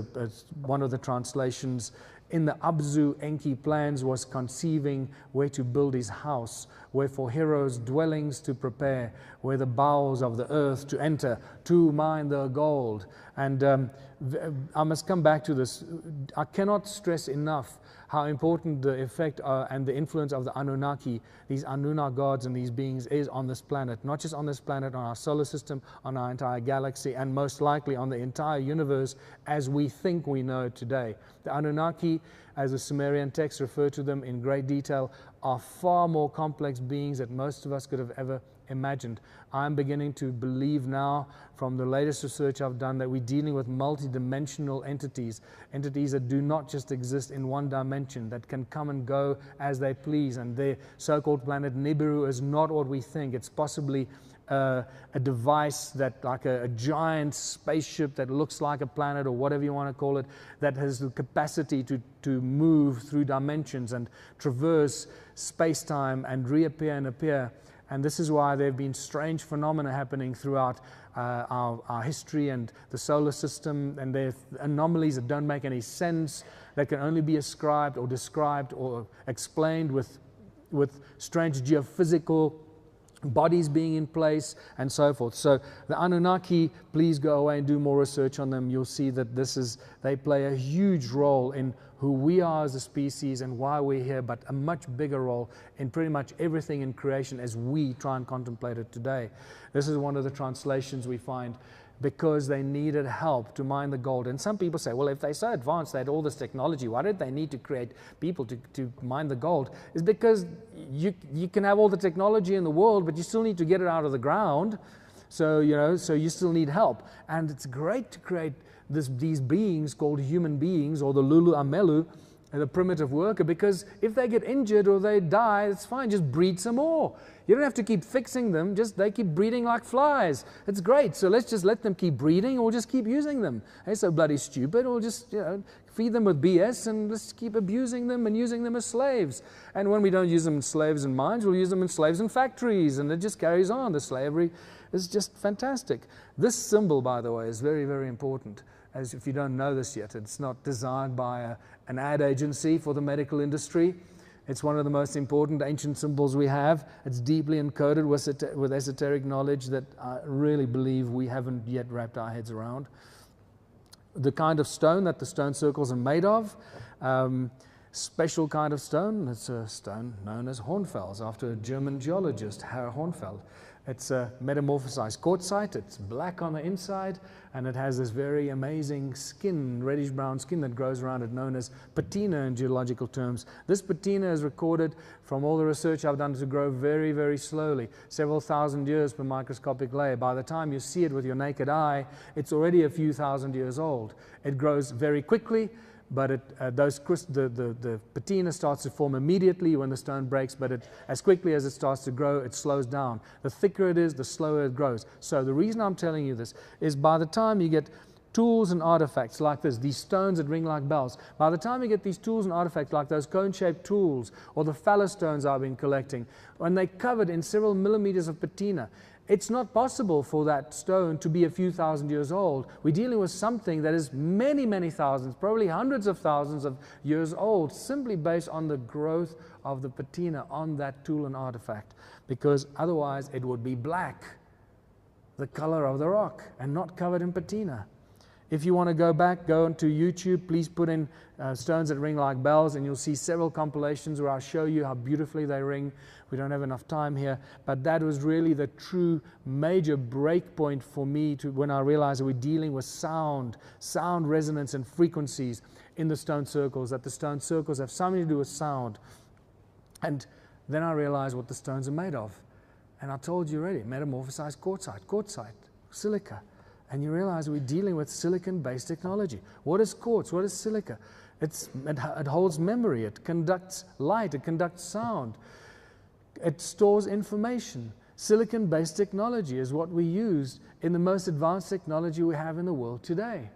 one of the translations. In the Abzu, Enki plans was conceiving where to build his house, where for heroes dwellings to prepare, where the bowels of the earth to enter, to mine the gold. And I must come back to this. I cannot stress enough how important the effect and the influence of the Anunnaki, these Anuna gods and these beings, is on this planet. Not just on this planet, on our solar system, on our entire galaxy, and most likely on the entire universe as we think we know it today. The Anunnaki, as the Sumerian texts refer to them in great detail, are far more complex beings that most of us could have ever imagined. I'm beginning to believe now, from the latest research I've done, that we're dealing with multidimensional entities, entities that do not just exist in one dimension, that can come and go as they please. And their so-called planet Nibiru is not what we think. It's possibly a device that, like a giant spaceship that looks like a planet, or whatever you want to call it, that has the capacity to move through dimensions and traverse space-time and reappear and appear. And this is why there have been strange phenomena happening throughout our history and the solar system, and there are anomalies that don't make any sense, that can only be ascribed or described or explained with strange geophysical bodies being in place and so forth. So the Anunnaki, please go away and do more research on them. You'll see that they play a huge role in who we are as a species and why we're here, but a much bigger role in pretty much everything in creation as we try and contemplate it today. This is one of the translations we find, because they needed help to mine the gold. And some people say, well, if they're so advanced, they had all this technology, why did they need to create people to mine the gold? It's because you can have all the technology in the world, but you still need to get it out of the ground. So, so you still need help. And it's great to create these beings called human beings, or the Lulu Amelu, the primitive worker, because if they get injured or they die, it's fine, just breed some more. You don't have to keep fixing them, they keep breeding like flies. It's great, so let's just let them keep breeding, or just keep using them. They're so bloody stupid, or just feed them with BS and let's keep abusing them and using them as slaves. And when we don't use them as slaves in mines, we'll use them as slaves in factories, and it just carries on. The slavery is just fantastic. This symbol, by the way, is very, very important. As if you don't know this yet, it's not designed by an ad agency for the medical industry. It's one of the most important ancient symbols we have. It's deeply encoded with esoteric knowledge that I really believe we haven't yet wrapped our heads around. The kind of stone that the stone circles are made of, special kind of stone. It's a stone known as Hornfels, after a German geologist, Herr Hornfeld. It's a metamorphosized quartzite. It's black on the inside, and it has this very amazing skin, reddish-brown skin that grows around it, known as patina in geological terms. This patina is recorded from all the research I've done to grow very, very slowly, several thousand years per microscopic layer. By the time you see it with your naked eye, it's already a few thousand years old. It grows very quickly, but the patina starts to form immediately when the stone breaks, but as quickly as it starts to grow, it slows down. The thicker it is, the slower it grows. So the reason I'm telling you this is, by the time you get tools and artifacts like this, these stones that ring like bells, by the time you get these tools and artifacts like those cone-shaped tools or the phallus stones I've been collecting, when they're covered in several millimeters of patina, it's not possible for that stone to be a few thousand years old. We're dealing with something that is many, many thousands, probably hundreds of thousands of years old, simply based on the growth of the patina on that tool and artifact, because otherwise it would be black, the color of the rock, and not covered in patina. If you want to go back, go onto YouTube, please put in stones that ring like bells, and you'll see several compilations where I'll show you how beautifully they ring. We don't have enough time here, but that was really the true major break point for me when I realized that we're dealing with sound resonance and frequencies in the stone circles, that the stone circles have something to do with sound. And then I realized what the stones are made of. And I told you already, metamorphosized quartzite, silica. And you realize we're dealing with silicon-based technology. What is quartz? What is silica? It holds memory. It conducts light. It conducts sound. It stores information. Silicon-based technology is what we use in the most advanced technology we have in the world today.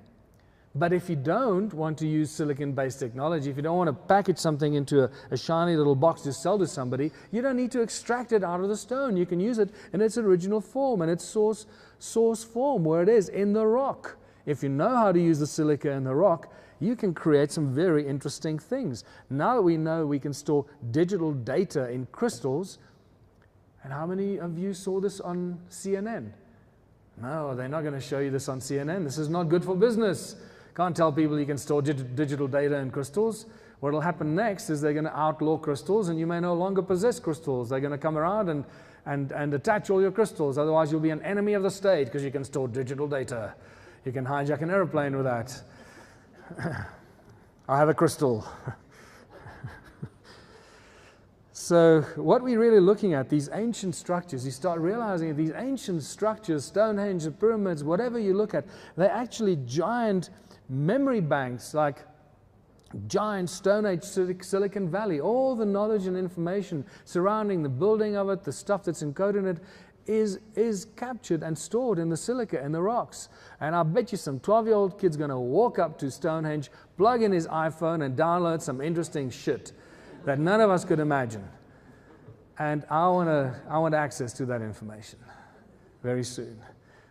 But if you don't want to use silicon-based technology, if you don't want to package something into a shiny little box to sell to somebody, you don't need to extract it out of the stone. You can use it in its original form and its source form, where it is, in the rock. If you know how to use the silica in the rock, you can create some very interesting things. Now that we know we can store digital data in crystals, and how many of you saw this on CNN? No, they're not going to show you this on CNN. This is not good for business. Can't tell people you can store digital data in crystals. What will happen next is they're going to outlaw crystals, and you may no longer possess crystals. They're going to come around and attach all your crystals. Otherwise, you'll be an enemy of the state because you can store digital data. You can hijack an airplane with that. I have a crystal. So what we're really looking at, these ancient structures, you start realizing that these ancient structures, Stonehenge, the pyramids, whatever you look at, they're actually giant memory banks, like giant Stone Age Silicon Valley. All the knowledge and information surrounding the building of it, the stuff that's encoded in it, is captured and stored in the silica, in the rocks. And I bet you some 12-year-old kid's going to walk up to Stonehenge, plug in his iPhone, and download some interesting shit that none of us could imagine. And I want access to that information very soon.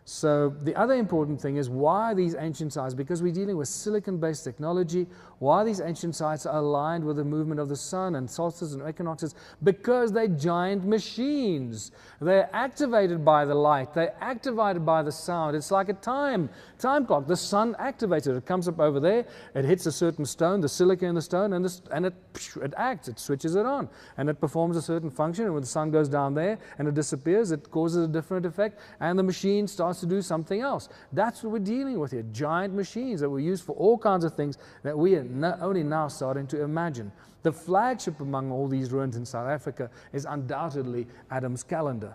So the other important thing is why these ancient sites, because we're dealing with silicon-based technology, why these ancient sites are aligned with the movement of the sun and solstices and equinoxes, because they're giant machines. They're activated by the light. They're activated by the sound. It's like a time clock. The sun activates it. It comes up over there. It hits a certain stone, the silica in the stone, and it acts. It switches it on. And it performs a certain function. And when the sun goes down there and it disappears, it causes a different effect. And the machine starts to do something else. That's what we're dealing with here. Giant machines that we use for all kinds of things that we are only now starting to imagine. The flagship among all these ruins in South Africa is undoubtedly Adam's Calendar.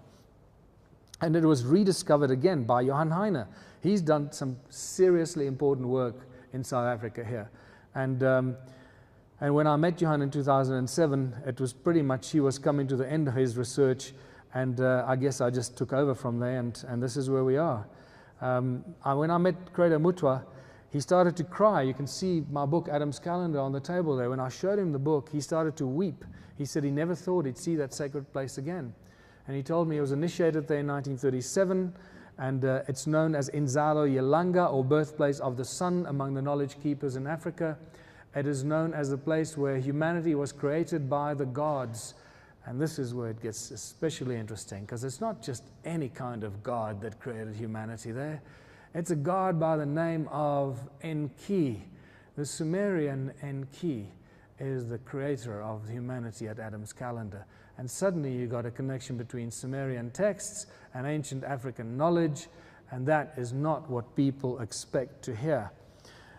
And it was rediscovered again by Johan Heine. He's done some seriously important work in South Africa here. And when I met Johan in 2007, it was pretty much he was coming to the end of his research, and I guess I just took over from there, and this is where we are. When I met Credo Mutwa, he started to cry. You can see my book, Adam's Calendar, on the table there. When I showed him the book, he started to weep. He said he never thought he'd see that sacred place again. And he told me he was initiated there in 1937, and it's known as Inzalo Yelanga, or birthplace of the sun among the knowledge keepers in Africa. It is known as the place where humanity was created by the gods. And this is where it gets especially interesting, because it's not just any kind of god that created humanity there. It's a god by the name of Enki. The Sumerian Enki is the creator of humanity at Adam's Calendar. And suddenly you got a connection between Sumerian texts and ancient African knowledge, and that is not what people expect to hear.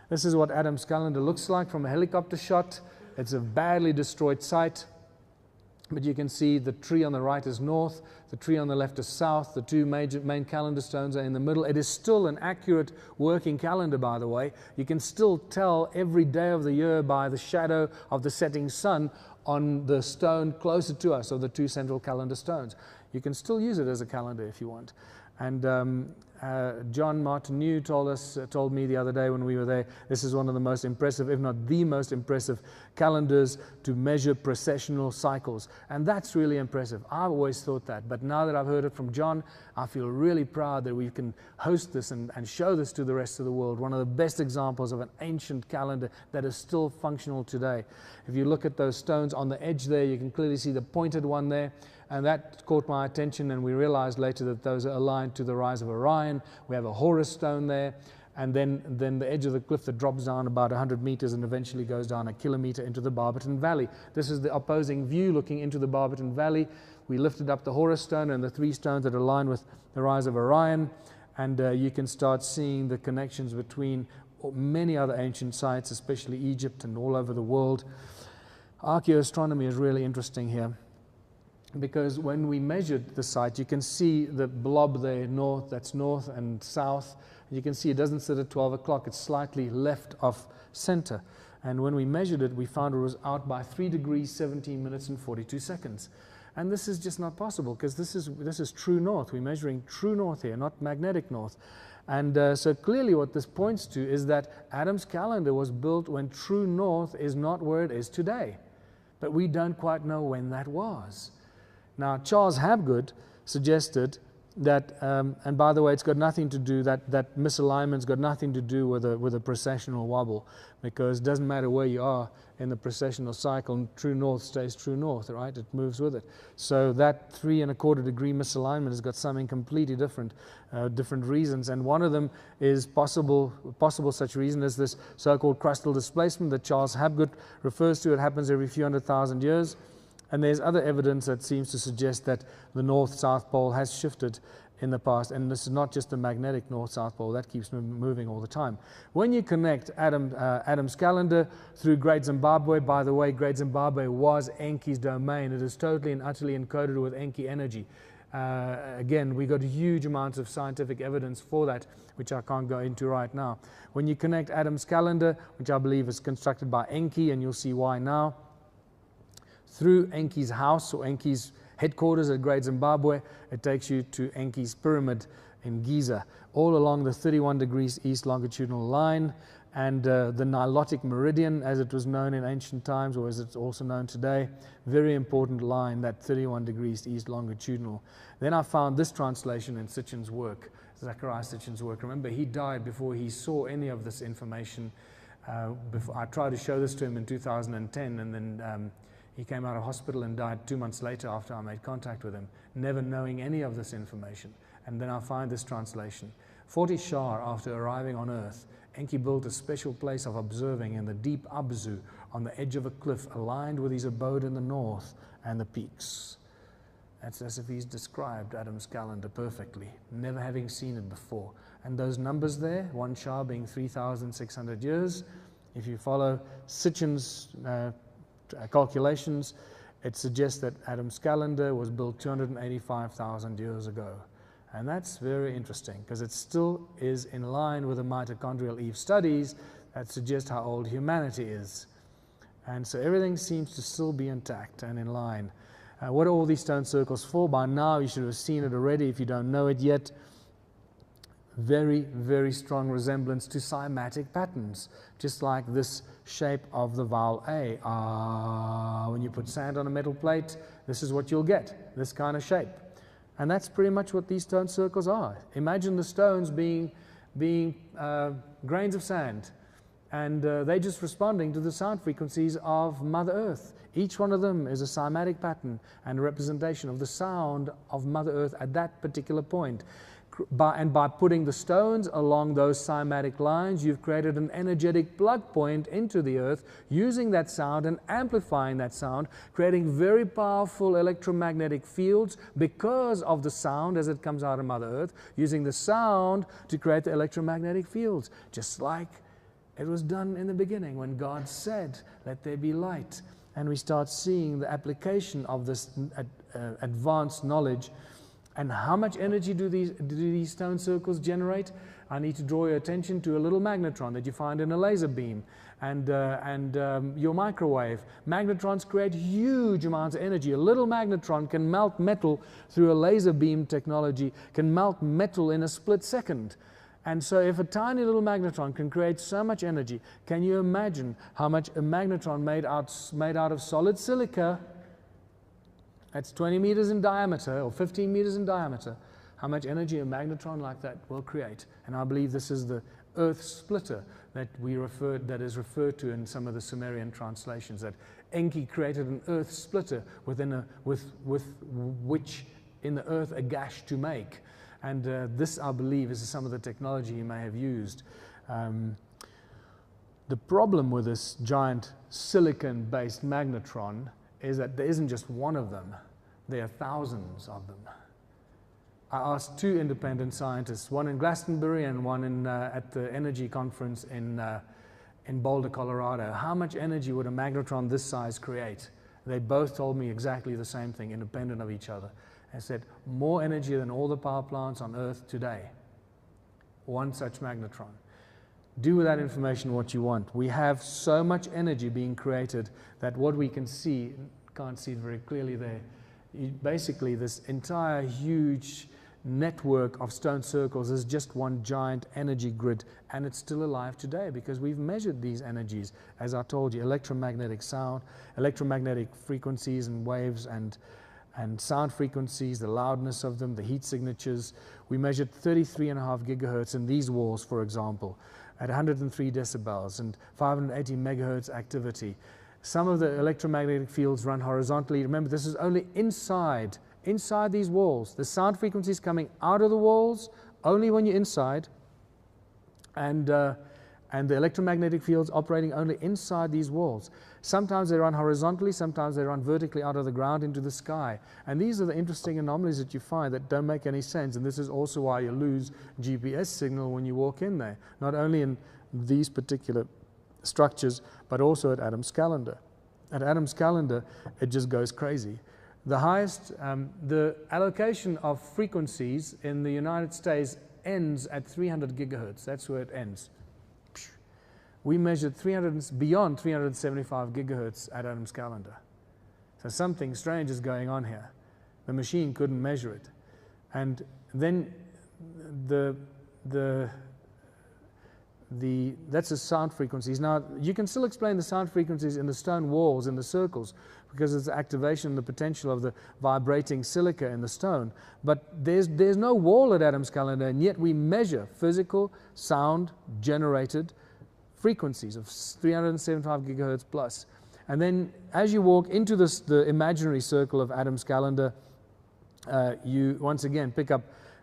This is what Adam's Calendar looks like from a helicopter shot. It's a badly destroyed site. But you can see the tree on the right is north, the tree on the left is south, the two main calendar stones are in the middle. It is still an accurate working calendar, by the way. You can still tell every day of the year by the shadow of the setting sun on the stone closer to us, of the two central calendar stones. You can still use it as a calendar if you want. And John Martineau told me the other day when we were there, this is one of the most impressive, if not the most impressive, calendars to measure precessional cycles. And that's really impressive. I've always thought that. But now that I've heard it from John, I feel really proud that we can host this and show this to the rest of the world. One of the best examples of an ancient calendar that is still functional today. If you look at those stones on the edge there, you can clearly see the pointed one there. And that caught my attention, and we realized later that those are aligned to the rise of Orion. We have a Horus stone there, and then the edge of the cliff that drops down about 100 meters and eventually goes down 1 kilometer into the Barberton Valley. This is the opposing view looking into the Barberton Valley. We lifted up the Horus stone and the three stones that align with the rise of Orion, and you can start seeing the connections between many other ancient sites, especially Egypt and all over the world. Archaeoastronomy is really interesting here, because when we measured the site, you can see the blob there, north, that's north and south. You can see it doesn't sit at 12 o'clock, it's slightly left of center. And when we measured it, we found it was out by 3 degrees, 17 minutes and 42 seconds. And this is just not possible, because this is true north. We're measuring true north here, not magnetic north. And so clearly what this points to is that Adam's Calendar was built when true north is not where it is today. But we don't quite know when that was. Now, Charles Hapgood suggested that, and by the way, it's got nothing to do, that misalignment's got nothing to do with a precessional wobble, because it doesn't matter where you are in the precessional cycle, true north stays true north, right? It moves with it. So that 3 1/4 degree misalignment has got something completely different, different reasons, and one of them is possible such reason is this so-called crustal displacement that Charles Hapgood refers to. It happens every few 100,000 years. And there's other evidence that seems to suggest that the north-south pole has shifted in the past, and this is not just the magnetic north-south pole, that keeps moving all the time. When you connect Adam's calendar through Great Zimbabwe, by the way, Great Zimbabwe was Enki's domain. It is totally and utterly encoded with Enki energy. Again, we got huge amounts of scientific evidence for that, which I can't go into right now. When you connect Adam's calendar, which I believe is constructed by Enki, and you'll see why now, through Enki's house or Enki's headquarters at Great Zimbabwe, it takes you to Enki's pyramid in Giza, all along the 31 degrees east longitudinal line, and the Nilotic Meridian, as it was known in ancient times, or as it's also known today. Very important line, that 31 degrees east longitudinal. Then I found this translation in Sitchin's work, Zecharia Sitchin's work. Remember, he died before he saw any of this information. I tried to show this to him in 2010, and then he came out of hospital and died 2 months later after I made contact with him, never knowing any of this information. And then I find this translation. 40 Shar, after arriving on Earth, Enki built a special place of observing in the deep Abzu on the edge of a cliff aligned with his abode in the north and the peaks. That's as if he's described Adam's calendar perfectly, never having seen it before. And those numbers there, 1 Shar being 3,600 years, if you follow Sitchin's calculations, it suggests that Adam's calendar was built 285,000 years ago. And that's very interesting, because it still is in line with the mitochondrial Eve studies that suggest how old humanity is. And so everything seems to still be intact and in line. What are all these stone circles for? By now you should have seen it already if you don't know it yet. Very, very strong resemblance to cymatic patterns, just like this shape of the vowel A. When you put sand on a metal plate, this is what you'll get, this kind of shape. And that's pretty much what these stone circles are. Imagine the stones being grains of sand, and they're just responding to the sound frequencies of Mother Earth. Each one of them is a cymatic pattern and a representation of the sound of Mother Earth at that particular point. By putting the stones along those cymatic lines, you've created an energetic plug point into the earth, using that sound and amplifying that sound, creating very powerful electromagnetic fields because of the sound as it comes out of Mother Earth, using the sound to create the electromagnetic fields, just like it was done in the beginning when God said, "Let there be light." And we start seeing the application of this advanced knowledge. And how much energy do these stone circles generate? I need to draw your attention to a little magnetron that you find in a laser beam and your microwave. Magnetrons create huge amounts of energy. A little magnetron can melt metal through a laser beam technology, can melt metal in a split second. And so if a tiny little magnetron can create so much energy, can you imagine how much a magnetron made out of solid silica, that's 20 meters in diameter or 15 meters in diameter, how much energy a magnetron like that will create? And I believe this is the earth splitter that is referred to in some of the Sumerian translations, that Enki created an earth splitter with which in the earth a gash to make. And this, I believe, is some of the technology he may have used. The problem with this giant silicon-based magnetron is that there isn't just one of them, there are thousands of them. I asked 2 independent scientists, one in Glastonbury and one at the energy conference in Boulder, Colorado, how much energy would a magnetron this size create? They both told me exactly the same thing, independent of each other. They said, more energy than all the power plants on Earth today. One such magnetron. Do with that information what you want. We have so much energy being created that what we can see, can't see it very clearly there, basically this entire huge network of stone circles is just one giant energy grid, and it's still alive today because we've measured these energies, as I told you, electromagnetic sound, electromagnetic frequencies and waves and sound frequencies, the loudness of them, the heat signatures. We measured 33.5 gigahertz in these walls, for example, at 103 decibels and 580 megahertz activity. Some of the electromagnetic fields run horizontally. Remember, this is only inside these walls. The sound frequencies coming out of the walls only when you're inside, and And the electromagnetic fields operating only inside these walls. Sometimes they run horizontally, sometimes they run vertically out of the ground into the sky. And these are the interesting anomalies that you find that don't make any sense. And this is also why you lose GPS signal when you walk in there, not only in these particular structures, but also at Adam's Calendar. At Adam's Calendar, it just goes crazy. The highest, the allocation of frequencies in the United States ends at 300 gigahertz. That's where it ends. We measured beyond 375 gigahertz at Adam's Calendar. So something strange is going on here. The machine couldn't measure it. And then that's the sound frequencies. Now, you can still explain the sound frequencies in the stone walls, in the circles, because it's the activation, the potential of the vibrating silica in the stone. But there's no wall at Adam's Calendar, and yet we measure physical sound generated frequencies of 375 gigahertz plus. And then as you walk into the imaginary circle of Adam's Calendar, you once again pick up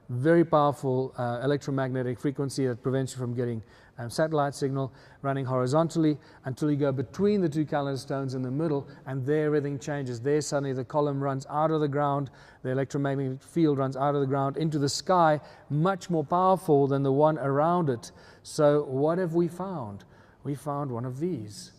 very powerful electromagnetic frequency that prevents you from getting satellite signal running horizontally until you go between the two calendar stones in the middle, and there everything changes. There suddenly the column runs out of the ground, the electromagnetic field runs out of the ground into the sky, much more powerful than the one around it. So what have we found? We found one of these.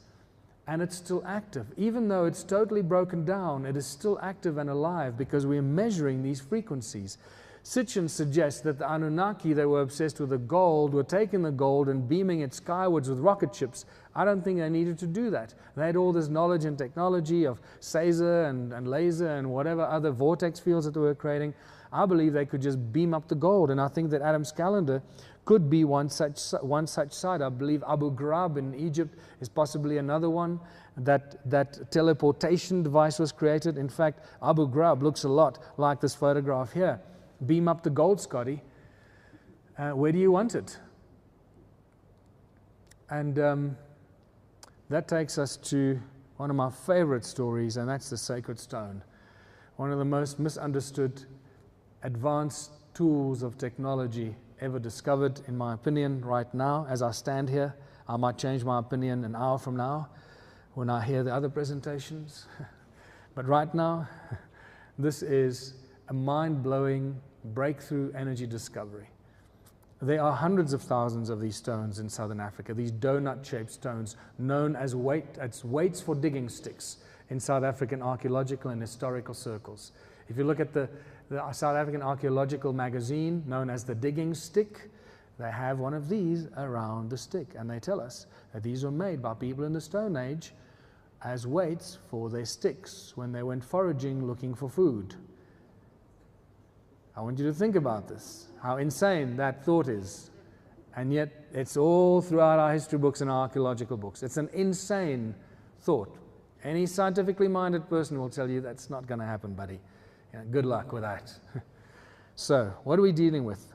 And it's still active. Even though it's totally broken down, it is still active and alive because we're measuring these frequencies. Sitchin suggests that the Anunnaki, they were obsessed with the gold, were taking the gold and beaming it skywards with rocket ships. I don't think they needed to do that. They had all this knowledge and technology of Caesar and laser and whatever other vortex fields that they were creating. I believe they could just beam up the gold, and I think that Adam's Calendar could be one such site. I believe Abu Ghraib in Egypt is possibly another one. That teleportation device was created. In fact, Abu Ghraib looks a lot like this photograph here. Beam up the gold, Scotty. Where do you want it? And that takes us to one of my favorite stories, and that's the Sacred Stone. One of the most misunderstood advanced tools of technology ever discovered, in my opinion, right now. As I stand here, I might change my opinion an hour from now when I hear the other presentations. But right now, this is a mind-blowing breakthrough energy discovery. There are hundreds of thousands of these stones in southern Africa, these donut-shaped stones known as weights for digging sticks in South African archaeological and historical circles. If you look at the South African Archaeological Magazine, known as the Digging Stick, they have one of these around the stick, and they tell us that these were made by people in the Stone Age as weights for their sticks when they went foraging looking for food. I want you to think about this, how insane that thought is. And yet it's all throughout our history books and our archaeological books. It's an insane thought. Any scientifically minded person will tell you that's not going to happen, buddy. Good luck with that. So, what are we dealing with?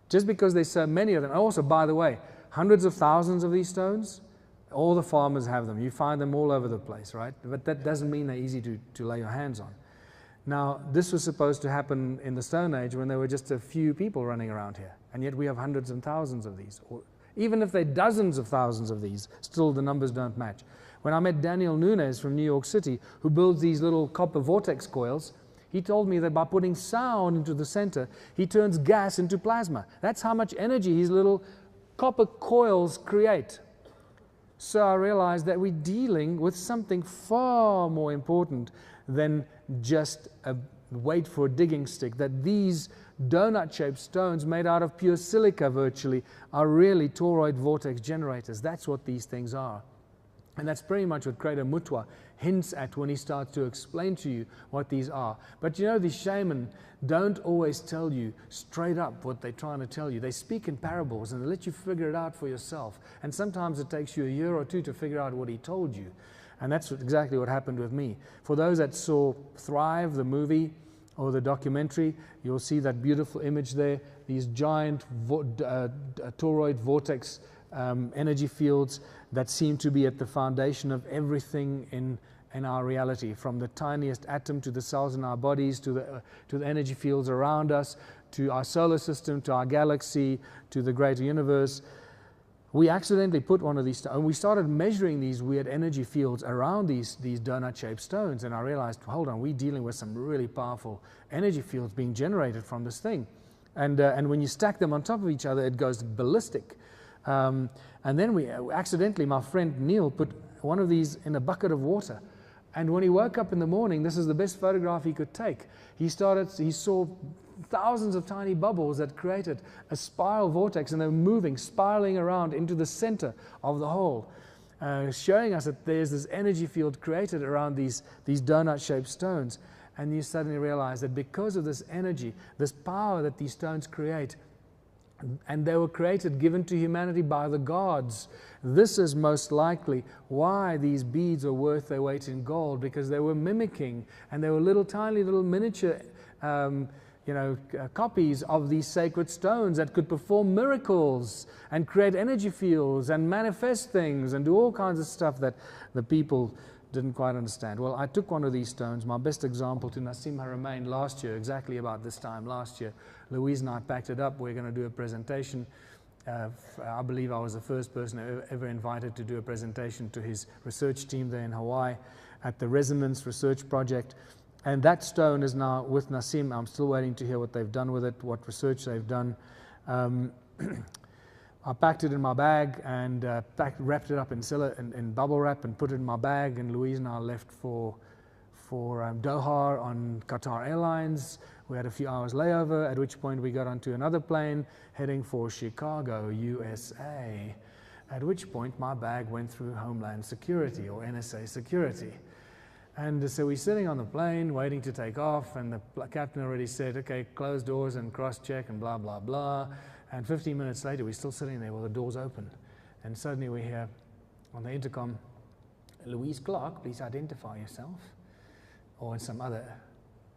Just because there's so many of them, also, by the way, hundreds of thousands of these stones, all the farmers have them. You find them all over the place, right? But that doesn't mean they're easy to lay your hands on. Now, this was supposed to happen in the Stone Age when there were just a few people running around here. And yet we have hundreds and thousands of these. Or even if there are dozens of thousands of these, still the numbers don't match. When I met Daniel Nunes from New York City, who builds these little copper vortex coils, he told me that by putting sound into the center, he turns gas into plasma. That's how much energy his little copper coils create. So I realized that we're dealing with something far more important than just a weight for a digging stick, that these donut-shaped stones made out of pure silica virtually are really toroid vortex generators. That's what these things are. And that's pretty much what Creator Mutwa hints at when he starts to explain to you what these are. But you know, these shaman don't always tell you straight up what they're trying to tell you. They speak in parables and they let you figure it out for yourself. And sometimes it takes you a year or two to figure out what he told you. And that's exactly what happened with me. For those that saw Thrive, the movie, or the documentary, you'll see that beautiful image there, these giant toroid vortex energy fields that seem to be at the foundation of everything in our reality, from the tiniest atom to the cells in our bodies, to the energy fields around us, to our solar system, to our galaxy, to the greater universe. we accidentally put one of these, and we started measuring these weird energy fields around these donut-shaped stones, and I realized, hold on, we're dealing with some really powerful energy fields being generated from this thing. And when you stack them on top of each other, it goes ballistic. And then we accidentally, my friend Neil put one of these in a bucket of water. And when he woke up in the morning, this is the best photograph he could take. He saw thousands of tiny bubbles that created a spiral vortex, and they were moving, spiraling around into the center of the hole, showing us that there's this energy field created around these donut-shaped stones. And you suddenly realize that because of this energy, this power that these stones create, and they were created, given to humanity by the gods, this is most likely why these beads are worth their weight in gold, because they were mimicking, and they were little tiny little miniature copies of these sacred stones that could perform miracles and create energy fields and manifest things and do all kinds of stuff that the people didn't quite understand. Well, I took one of these stones, my best example, to Nassim Haramein last year, exactly about this time last year. Louise and I packed it up. We're going to do a presentation. I believe I was the first person ever invited to do a presentation to his research team there in Hawaii at the Resonance Research Project. And that stone is now with Nassim. I'm still waiting to hear what they've done with it, what research they've done. I packed it in my bag and wrapped it up in bubble wrap and put it in my bag. And Louise and I left for Doha on Qatar Airlines. We had a few hours layover, at which point we got onto another plane heading for Chicago, USA. At which point my bag went through Homeland Security or NSA security. And so we're sitting on the plane waiting to take off, and the captain already said, okay, close doors and cross-check and blah, blah, blah. And 15 minutes later, we're still sitting there while the doors open. And suddenly we hear on the intercom, Louise Clark, please identify yourself. Or in some other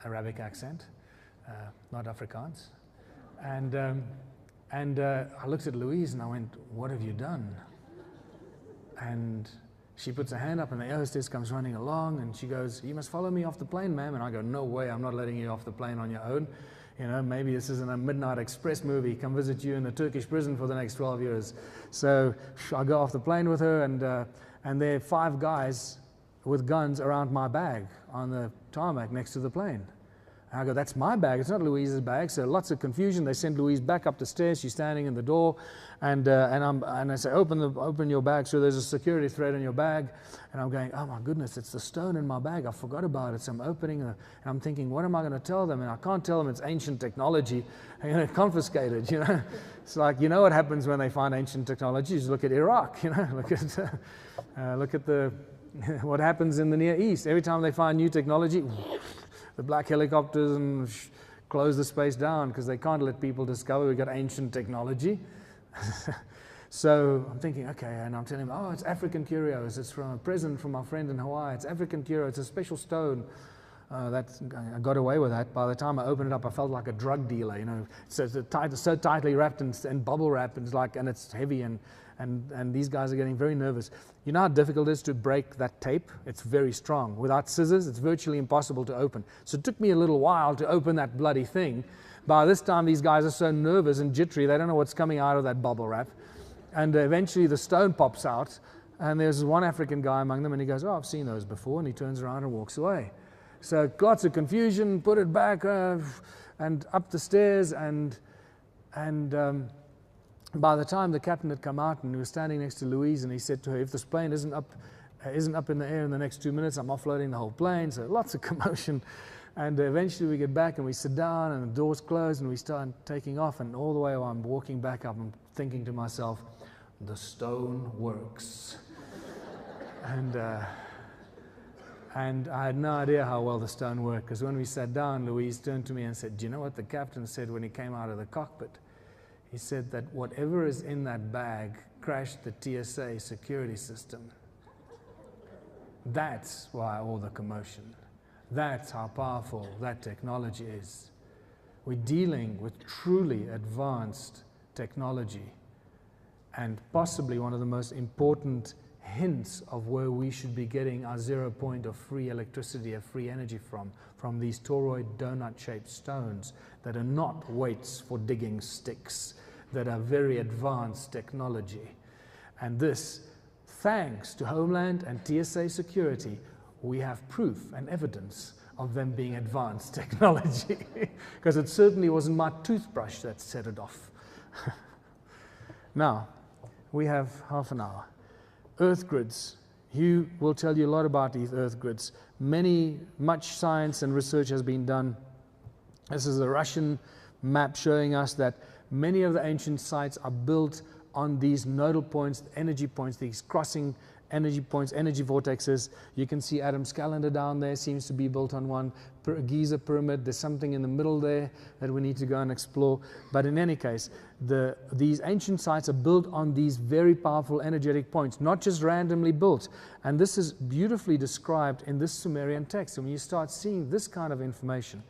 Arabic accent, not Afrikaans. And I looked at Louise and I went, what have you done? And she puts her hand up and the air hostess comes running along and she goes, you must follow me off the plane, ma'am. And I go, no way, I'm not letting you off the plane on your own. You know, maybe this isn't a Midnight Express movie. Come visit you in a Turkish prison for the next 12 years. So I go off the plane with her, and there are 5 guys with guns around my bag on the tarmac next to the plane. And I go, that's my bag, it's not Louise's bag. So lots of confusion. They send Louise back up the stairs. She's standing in the door, and I say, open your bag. So there's a security thread in your bag, and I'm going, oh my goodness, it's the stone in my bag. I forgot about it. So I'm opening, and I'm thinking, what am I going to tell them? And I can't tell them it's ancient technology. I'm going to confiscate it. You know, it's like, you know what happens when they find ancient technology? You just look at Iraq. You know, look at the what happens in the Near East. Every time they find new technology, the black helicopters and close the space down because they can't let people discover we've got ancient technology. So I'm thinking, okay, and I'm telling him, oh, it's African curios. It's from a present from my friend in Hawaii. It's African curio. It's a special stone. I got away with that. By the time I opened it up, I felt like a drug dealer. You know, so tightly wrapped and bubble wrapped, and it's heavy, and these guys are getting very nervous. You know how difficult it is to break that tape? It's very strong. Without scissors, it's virtually impossible to open. So it took me a little while to open that bloody thing. By this time, these guys are so nervous and jittery, they don't know what's coming out of that bubble wrap. And eventually the stone pops out, and there's one African guy among them, and he goes, oh, I've seen those before, and he turns around and walks away. So lots of confusion, put it back, and up the stairs, and by the time the captain had come out and he was standing next to Louise, and he said to her, if this plane isn't up in the air in the next 2 minutes, I'm offloading the whole plane. So lots of commotion. And eventually we get back and we sit down and the doors close and we start taking off. And all the way while I'm walking back up, I'm thinking to myself, the stone works. And I had no idea how well the stone worked, because when we sat down, Louise turned to me and said, do you know what the captain said when he came out of the cockpit? He said that whatever is in that bag crashed the TSA security system. That's why all the commotion. That's how powerful that technology is. We're dealing with truly advanced technology, and possibly one of the most important hints of where we should be getting our 0 point of free electricity, of free energy from these toroid donut-shaped stones that are not weights for digging sticks, that are very advanced technology. And this, thanks to Homeland and TSA security, we have proof and evidence of them being advanced technology. Because it certainly wasn't my toothbrush that set it off. Now, we have half an hour. Earth grids. Hugh will tell you a lot about these earth grids. Much science and research has been done. This is a Russian map showing us that many of the ancient sites are built on these nodal points, energy points, these crossing energy points, energy vortexes. You can see Adam's calendar down there, seems to be built on one. Giza pyramid, there's something in the middle there that we need to go and explore. But in any case, these ancient sites are built on these very powerful energetic points, not just randomly built. And this is beautifully described in this Sumerian text. And when you start seeing this kind of information,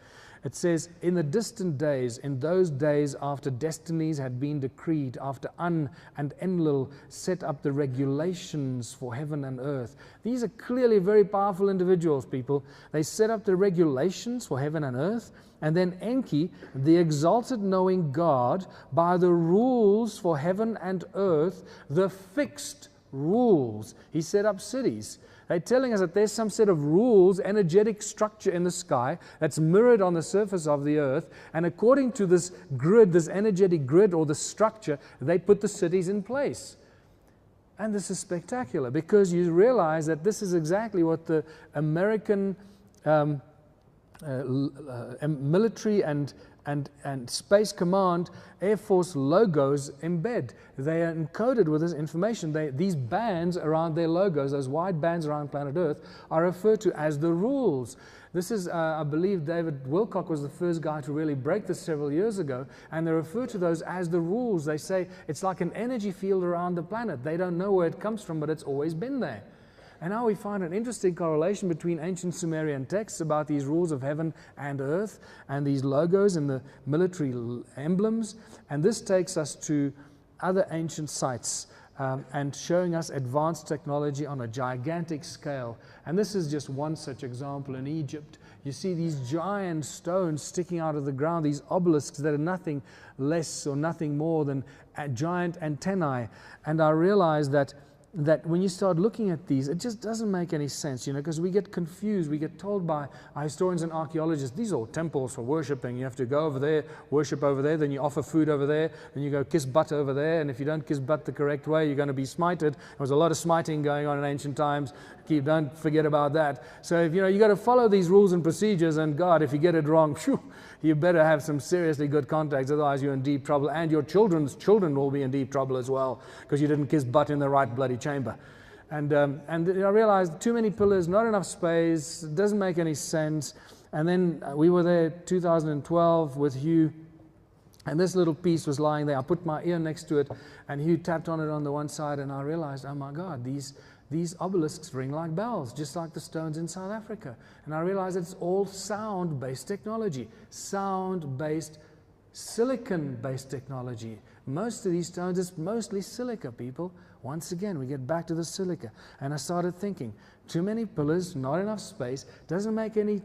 it says, in the distant days, in those days after destinies had been decreed, after Un and Enlil set up the regulations for heaven and earth. These are clearly very powerful individuals, people. They set up the regulations for heaven and earth. And then Enki, the exalted knowing God, by the rules for heaven and earth, the fixed rules. He set up cities. They're telling us that there's some set of rules, energetic structure in the sky that's mirrored on the surface of the earth. And according to this grid, this energetic grid or the structure, they put the cities in place. And this is spectacular because you realize that this is exactly what the American military and Space Command Air Force logos embed. They are encoded with this information. These bands around their logos, those wide bands around planet Earth, are referred to as the rules. This is, I believe David Wilcock was the first guy to really break this several years ago, and they refer to those as the rules. They say it's like an energy field around the planet. They don't know where it comes from, but it's always been there. And now we find an interesting correlation between ancient Sumerian texts about these rules of heaven and earth and these logos and the military emblems. And this takes us to other ancient sites and showing us advanced technology on a gigantic scale. And this is just one such example in Egypt. You see these giant stones sticking out of the ground, these obelisks that are nothing less or nothing more than giant antennae. And I realized that when you start looking at these, it just doesn't make any sense, because we get confused. We get told by our historians and archaeologists, these are all temples for worshiping. You have to go over there, worship over there, then you offer food over there, then you go kiss butt over there, and if you don't kiss butt the correct way, you're going to be smited. There was a lot of smiting going on in ancient times. Don't forget about that. So if you got to follow these rules and procedures, and God, if you get it wrong, phew, you better have some seriously good contacts, otherwise you're in deep trouble, and your children's children will be in deep trouble as well, because you didn't kiss butt in the right bloody chamber. And I realized too many pillars, not enough space, it doesn't make any sense. And then we were there 2012 with Hugh, and this little piece was lying there. I put my ear next to it, and Hugh tapped on it on the one side, and I realized, oh my God, these obelisks ring like bells, just like the stones in South Africa. And I realized it's all sound-based technology, sound-based, silicon-based technology. Most of these stones, it's mostly silica, people. Once again, we get back to the silica. And I started thinking, too many pillars, not enough space, doesn't make any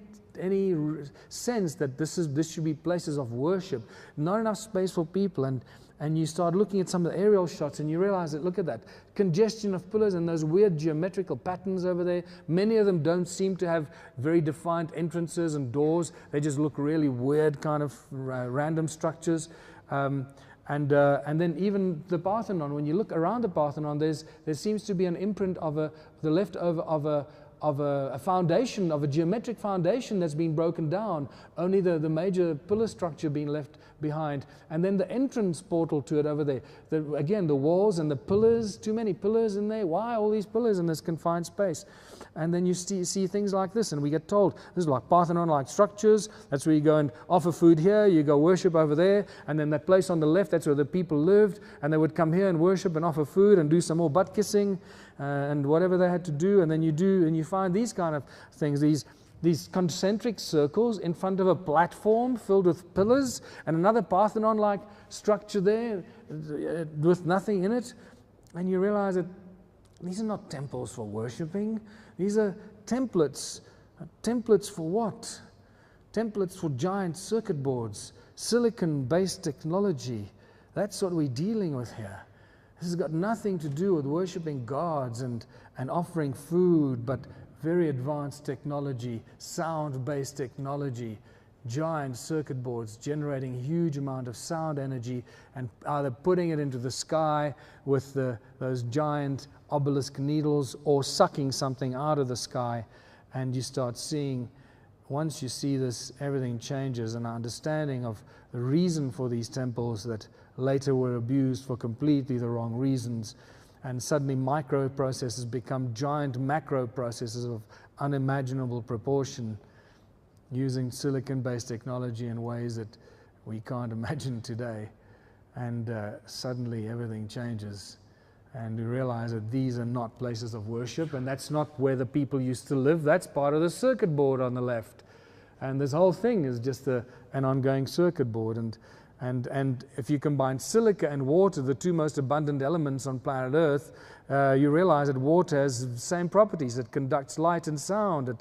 sense that this should be places of worship. Not enough space for people. And you start looking at some of the aerial shots and you realize that, look at that, congestion of pillars and those weird geometrical patterns over there. Many of them don't seem to have very defined entrances and doors. They just look really weird, kind of random structures. And then even the Parthenon, when you look around the Parthenon, there seems to be an imprint of the leftover of a foundation, of a geometric foundation that's been broken down, only the major pillar structure being left behind. And then the entrance portal to it over there. Again, the walls and the pillars, too many pillars in there. Why all these pillars in this confined space? And then you see things like this, and we get told, this is like Parthenon-like structures. That's where you go and offer food here, you go worship over there, and then that place on the left, that's where the people lived, and they would come here and worship and offer food and do some more butt kissing and whatever they had to do. And then you find these kind of things, these concentric circles in front of a platform filled with pillars, and another Parthenon-like structure there with nothing in it. And you realize that these are not temples for worshiping. These are templates. Templates for what? Templates for giant circuit boards, silicon-based technology. That's what we're dealing with here. This has got nothing to do with worshiping gods and offering food, but very advanced technology, sound-based technology, giant circuit boards generating huge amount of sound energy and either putting it into the sky with those giant obelisk needles or sucking something out of the sky. And you start seeing, once you see this, everything changes, and our understanding of the reason for these temples that later were abused for completely the wrong reasons. And suddenly microprocessors become giant macro processors of unimaginable proportion, using silicon-based technology in ways that we can't imagine today. And suddenly everything changes. And we realize that these are not places of worship, and that's not where the people used to live. That's part of the circuit board on the left. And this whole thing is just an ongoing circuit board. And if you combine silica and water, the two most abundant elements on planet Earth, you realize that water has the same properties. It conducts light and sound.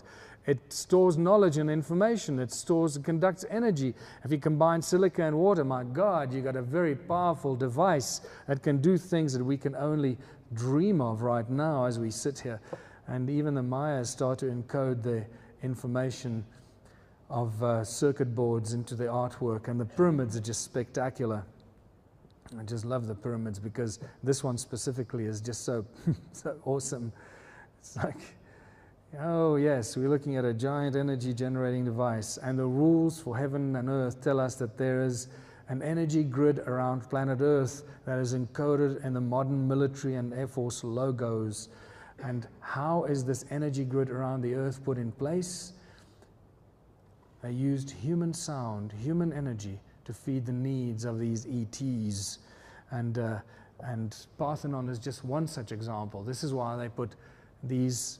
It stores knowledge and information. It stores and conducts energy. If you combine silica and water, my God, you've got a very powerful device that can do things that we can only dream of right now as we sit here. And even the Mayas start to encode the information of circuit boards into the artwork. And the pyramids are just spectacular. I just love the pyramids because this one specifically is just so, so awesome. It's like, oh yes, we're looking at a giant energy generating device, and the rules for heaven and earth tell us that there is an energy grid around planet Earth that is encoded in the modern military and Air Force logos. And how is this energy grid around the Earth put in place? They used human sound, human energy to feed the needs of these ETs. And Parthenon is just one such example. This is why they put these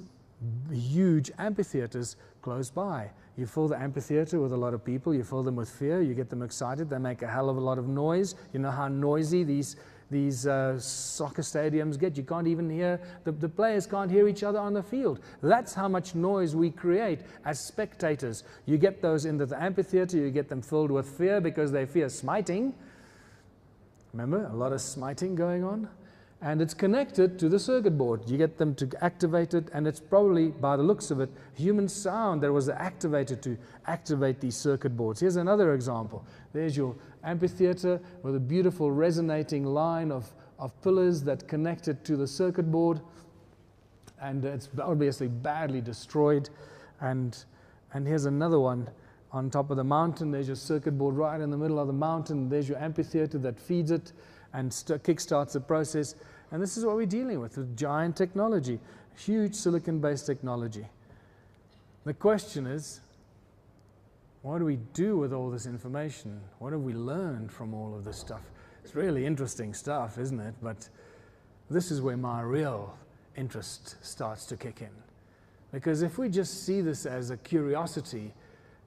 huge amphitheaters close by. You fill the amphitheater with a lot of people, you fill them with fear, you get them excited, they make a hell of a lot of noise. You know how noisy these soccer stadiums get. You can't even hear, the players can't hear each other on the field. That's how much noise we create as spectators. You get those into the amphitheater, you get them filled with fear because they fear smiting. Remember, a lot of smiting going on. And it's connected to the circuit board. You get them to activate it, and it's probably, by the looks of it, human sound that was activated to activate these circuit boards. Here's another example. There's your amphitheater with a beautiful resonating line of pillars that connect it to the circuit board. And it's obviously badly destroyed. And here's another one. On top of the mountain, there's your circuit board right in the middle of the mountain. There's your amphitheater that feeds it and kickstarts the process. And this is what we're dealing with giant technology, huge silicon-based technology. The question is, what do we do with all this information? What have we learned from all of this stuff? It's really interesting stuff, isn't it? But this is where my real interest starts to kick in. Because if we just see this as a curiosity,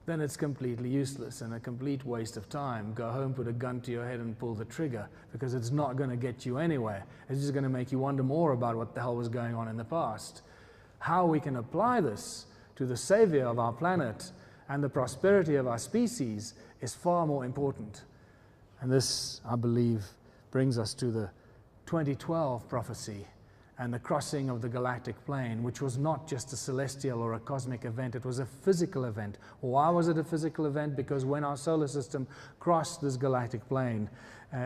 then it's completely useless and a complete waste of time. Go home, put a gun to your head and pull the trigger, because it's not going to get you anywhere. It's just going to make you wonder more about what the hell was going on in the past. How we can apply this to the savior of our planet and the prosperity of our species is far more important. And this, I believe, brings us to the 2012 prophecy and the crossing of the galactic plane, which was not just a celestial or a cosmic event, it was a physical event. Why was it a physical event? Because when our solar system crossed this galactic plane,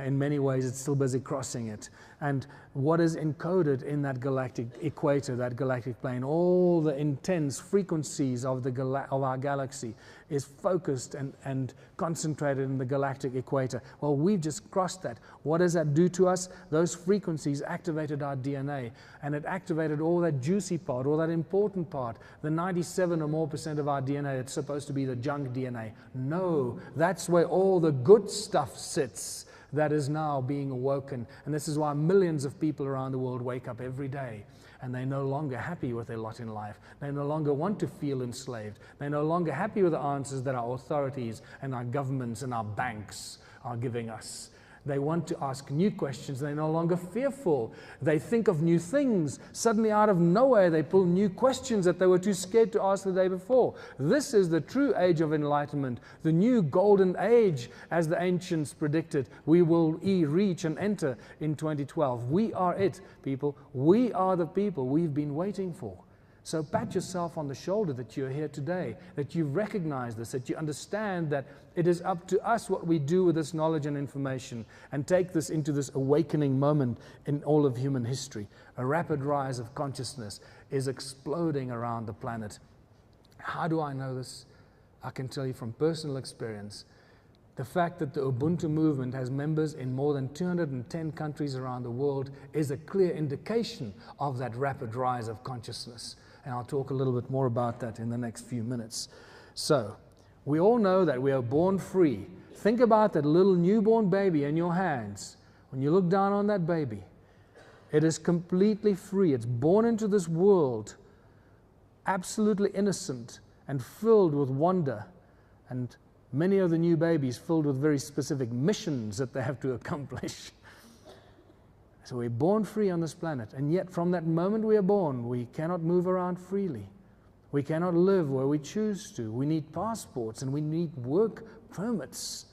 in many ways it's still busy crossing it. And what is encoded in that galactic equator, that galactic plane, all the intense frequencies of our galaxy is focused and concentrated in the galactic equator. Well, we've just crossed that. What does that do to us? Those frequencies activated our DNA, and it activated all that juicy part, all that important part, the 97% or more of our DNA that's supposed to be the junk DNA. No, that's where all the good stuff sits that is now being awoken. And this is why millions of people around the world wake up every day, and they're no longer happy with their lot in life. They no longer want to feel enslaved. They're no longer happy with the answers that our authorities and our governments and our banks are giving us. They want to ask new questions. They're no longer fearful. They think of new things. Suddenly, out of nowhere, they pull new questions that they were too scared to ask the day before. This is the true age of enlightenment, the new golden age, as the ancients predicted. We will reach and enter in 2012. We are it, people. We are the people we've been waiting for. So pat yourself on the shoulder that you're here today, that you recognize this, that you understand that it is up to us what we do with this knowledge and information, and take this into this awakening moment in all of human history. A rapid rise of consciousness is exploding around the planet. How do I know this? I can tell you from personal experience. The fact that the Ubuntu movement has members in more than 210 countries around the world is a clear indication of that rapid rise of consciousness. And I'll talk a little bit more about that in the next few minutes. So, we all know that we are born free. Think about that little newborn baby in your hands. When you look down on that baby, it is completely free. It's born into this world, absolutely innocent and filled with wonder. And many of the new babies filled with very specific missions that they have to accomplish. So we're born free on this planet, and yet from that moment we are born, we cannot move around freely. We cannot live where we choose to. We need passports and we need work permits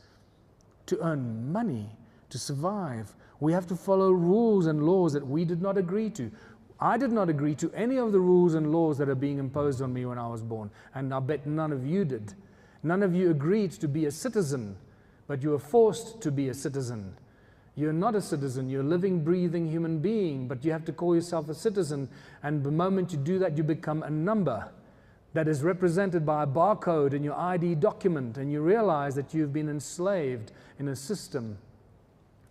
to earn money, to survive. We have to follow rules and laws that we did not agree to. I did not agree to any of the rules and laws that are being imposed on me when I was born, and I bet none of you did. None of you agreed to be a citizen, but you were forced to be a citizen. You're not a citizen, you're a living, breathing human being, but you have to call yourself a citizen, and the moment you do that, you become a number that is represented by a barcode in your ID document, and you realize that you've been enslaved in a system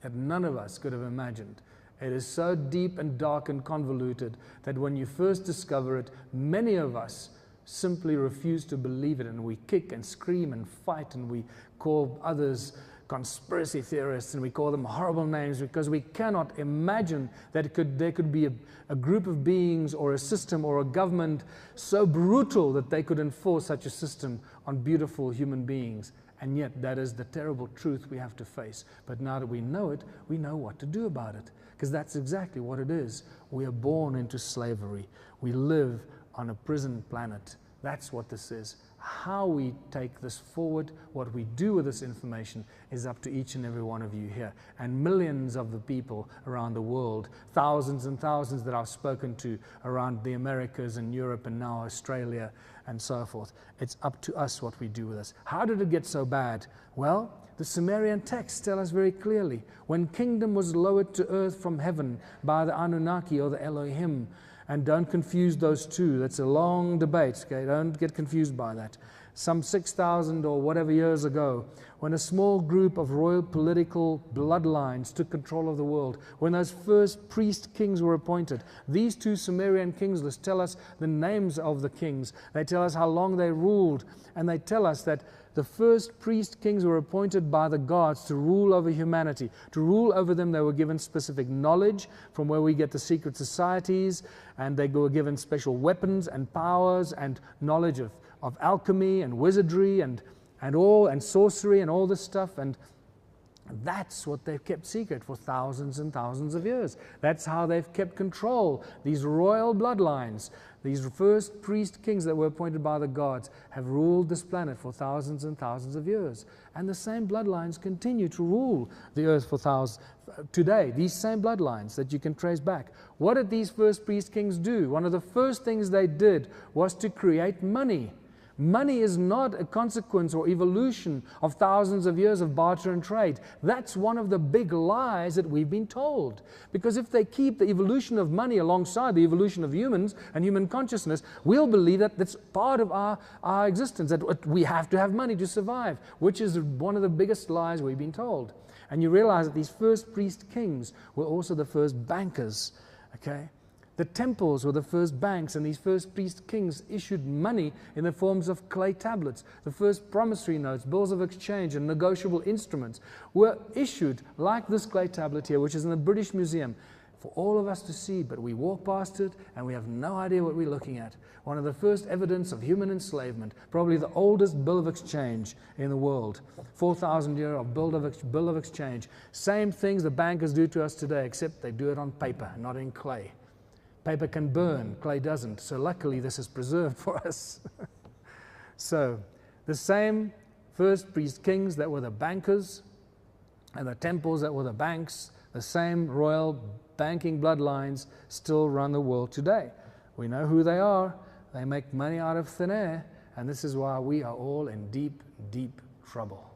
that none of us could have imagined. It is so deep and dark and convoluted that when you first discover it, many of us simply refuse to believe it, and we kick and scream and fight, and we call others conspiracy theorists, and we call them horrible names because we cannot imagine that there could be a group of beings or a system or a government so brutal that they could enforce such a system on beautiful human beings. And yet that is the terrible truth we have to face. But now that we know it, we know what to do about it, because that's exactly what it is. We are born into slavery. We live on a prison planet. That's what this is. How we take this forward, what we do with this information, is up to each and every one of you here. And millions of the people around the world, thousands and thousands that I've spoken to around the Americas and Europe and now Australia and so forth. It's up to us what we do with this. How did it get so bad? Well, the Sumerian texts tell us very clearly. When kingdom was lowered to earth from heaven by the Anunnaki or the Elohim, and don't confuse those two. That's a long debate, okay? Don't get confused by that. Some 6,000 or whatever years ago, when a small group of royal political bloodlines took control of the world, when those first priest kings were appointed, these two Sumerian kings lists tell us the names of the kings. They tell us how long they ruled, and they tell us that the first priest kings were appointed by the gods to rule over humanity. To rule over them, they were given specific knowledge from where we get the secret societies, and they were given special weapons and powers and knowledge of alchemy and wizardry and sorcery and all this stuff. And that's what they've kept secret for thousands and thousands of years. That's how they've kept control. These royal bloodlines, these first priest kings that were appointed by the gods, have ruled this planet for thousands and thousands of years. And the same bloodlines continue to rule the earth for thousands today. These same bloodlines that you can trace back. What did these first priest kings do? One of the first things they did was to create money. Money is not a consequence or evolution of thousands of years of barter and trade. That's one of the big lies that we've been told. Because if they keep the evolution of money alongside the evolution of humans and human consciousness, we'll believe that that's part of our existence, that we have to have money to survive, which is one of the biggest lies we've been told. And you realize that these first priest kings were also the first bankers, okay? The temples were the first banks, and these first priest kings issued money in the forms of clay tablets. The first promissory notes, bills of exchange, and negotiable instruments were issued like this clay tablet here, which is in the British Museum, for all of us to see, but we walk past it and we have no idea what we're looking at. One of the first evidence of human enslavement, probably the oldest bill of exchange in the world, 4,000 year of bill of exchange. Same things the bankers do to us today, except they do it on paper, not in clay. Paper can burn, clay doesn't, so luckily this is preserved for us. So, the same first priest kings that were the bankers, and the temples that were the banks, the same royal banking bloodlines still run the world today. We know who they are. They make money out of thin air, and this is why we are all in deep, deep trouble.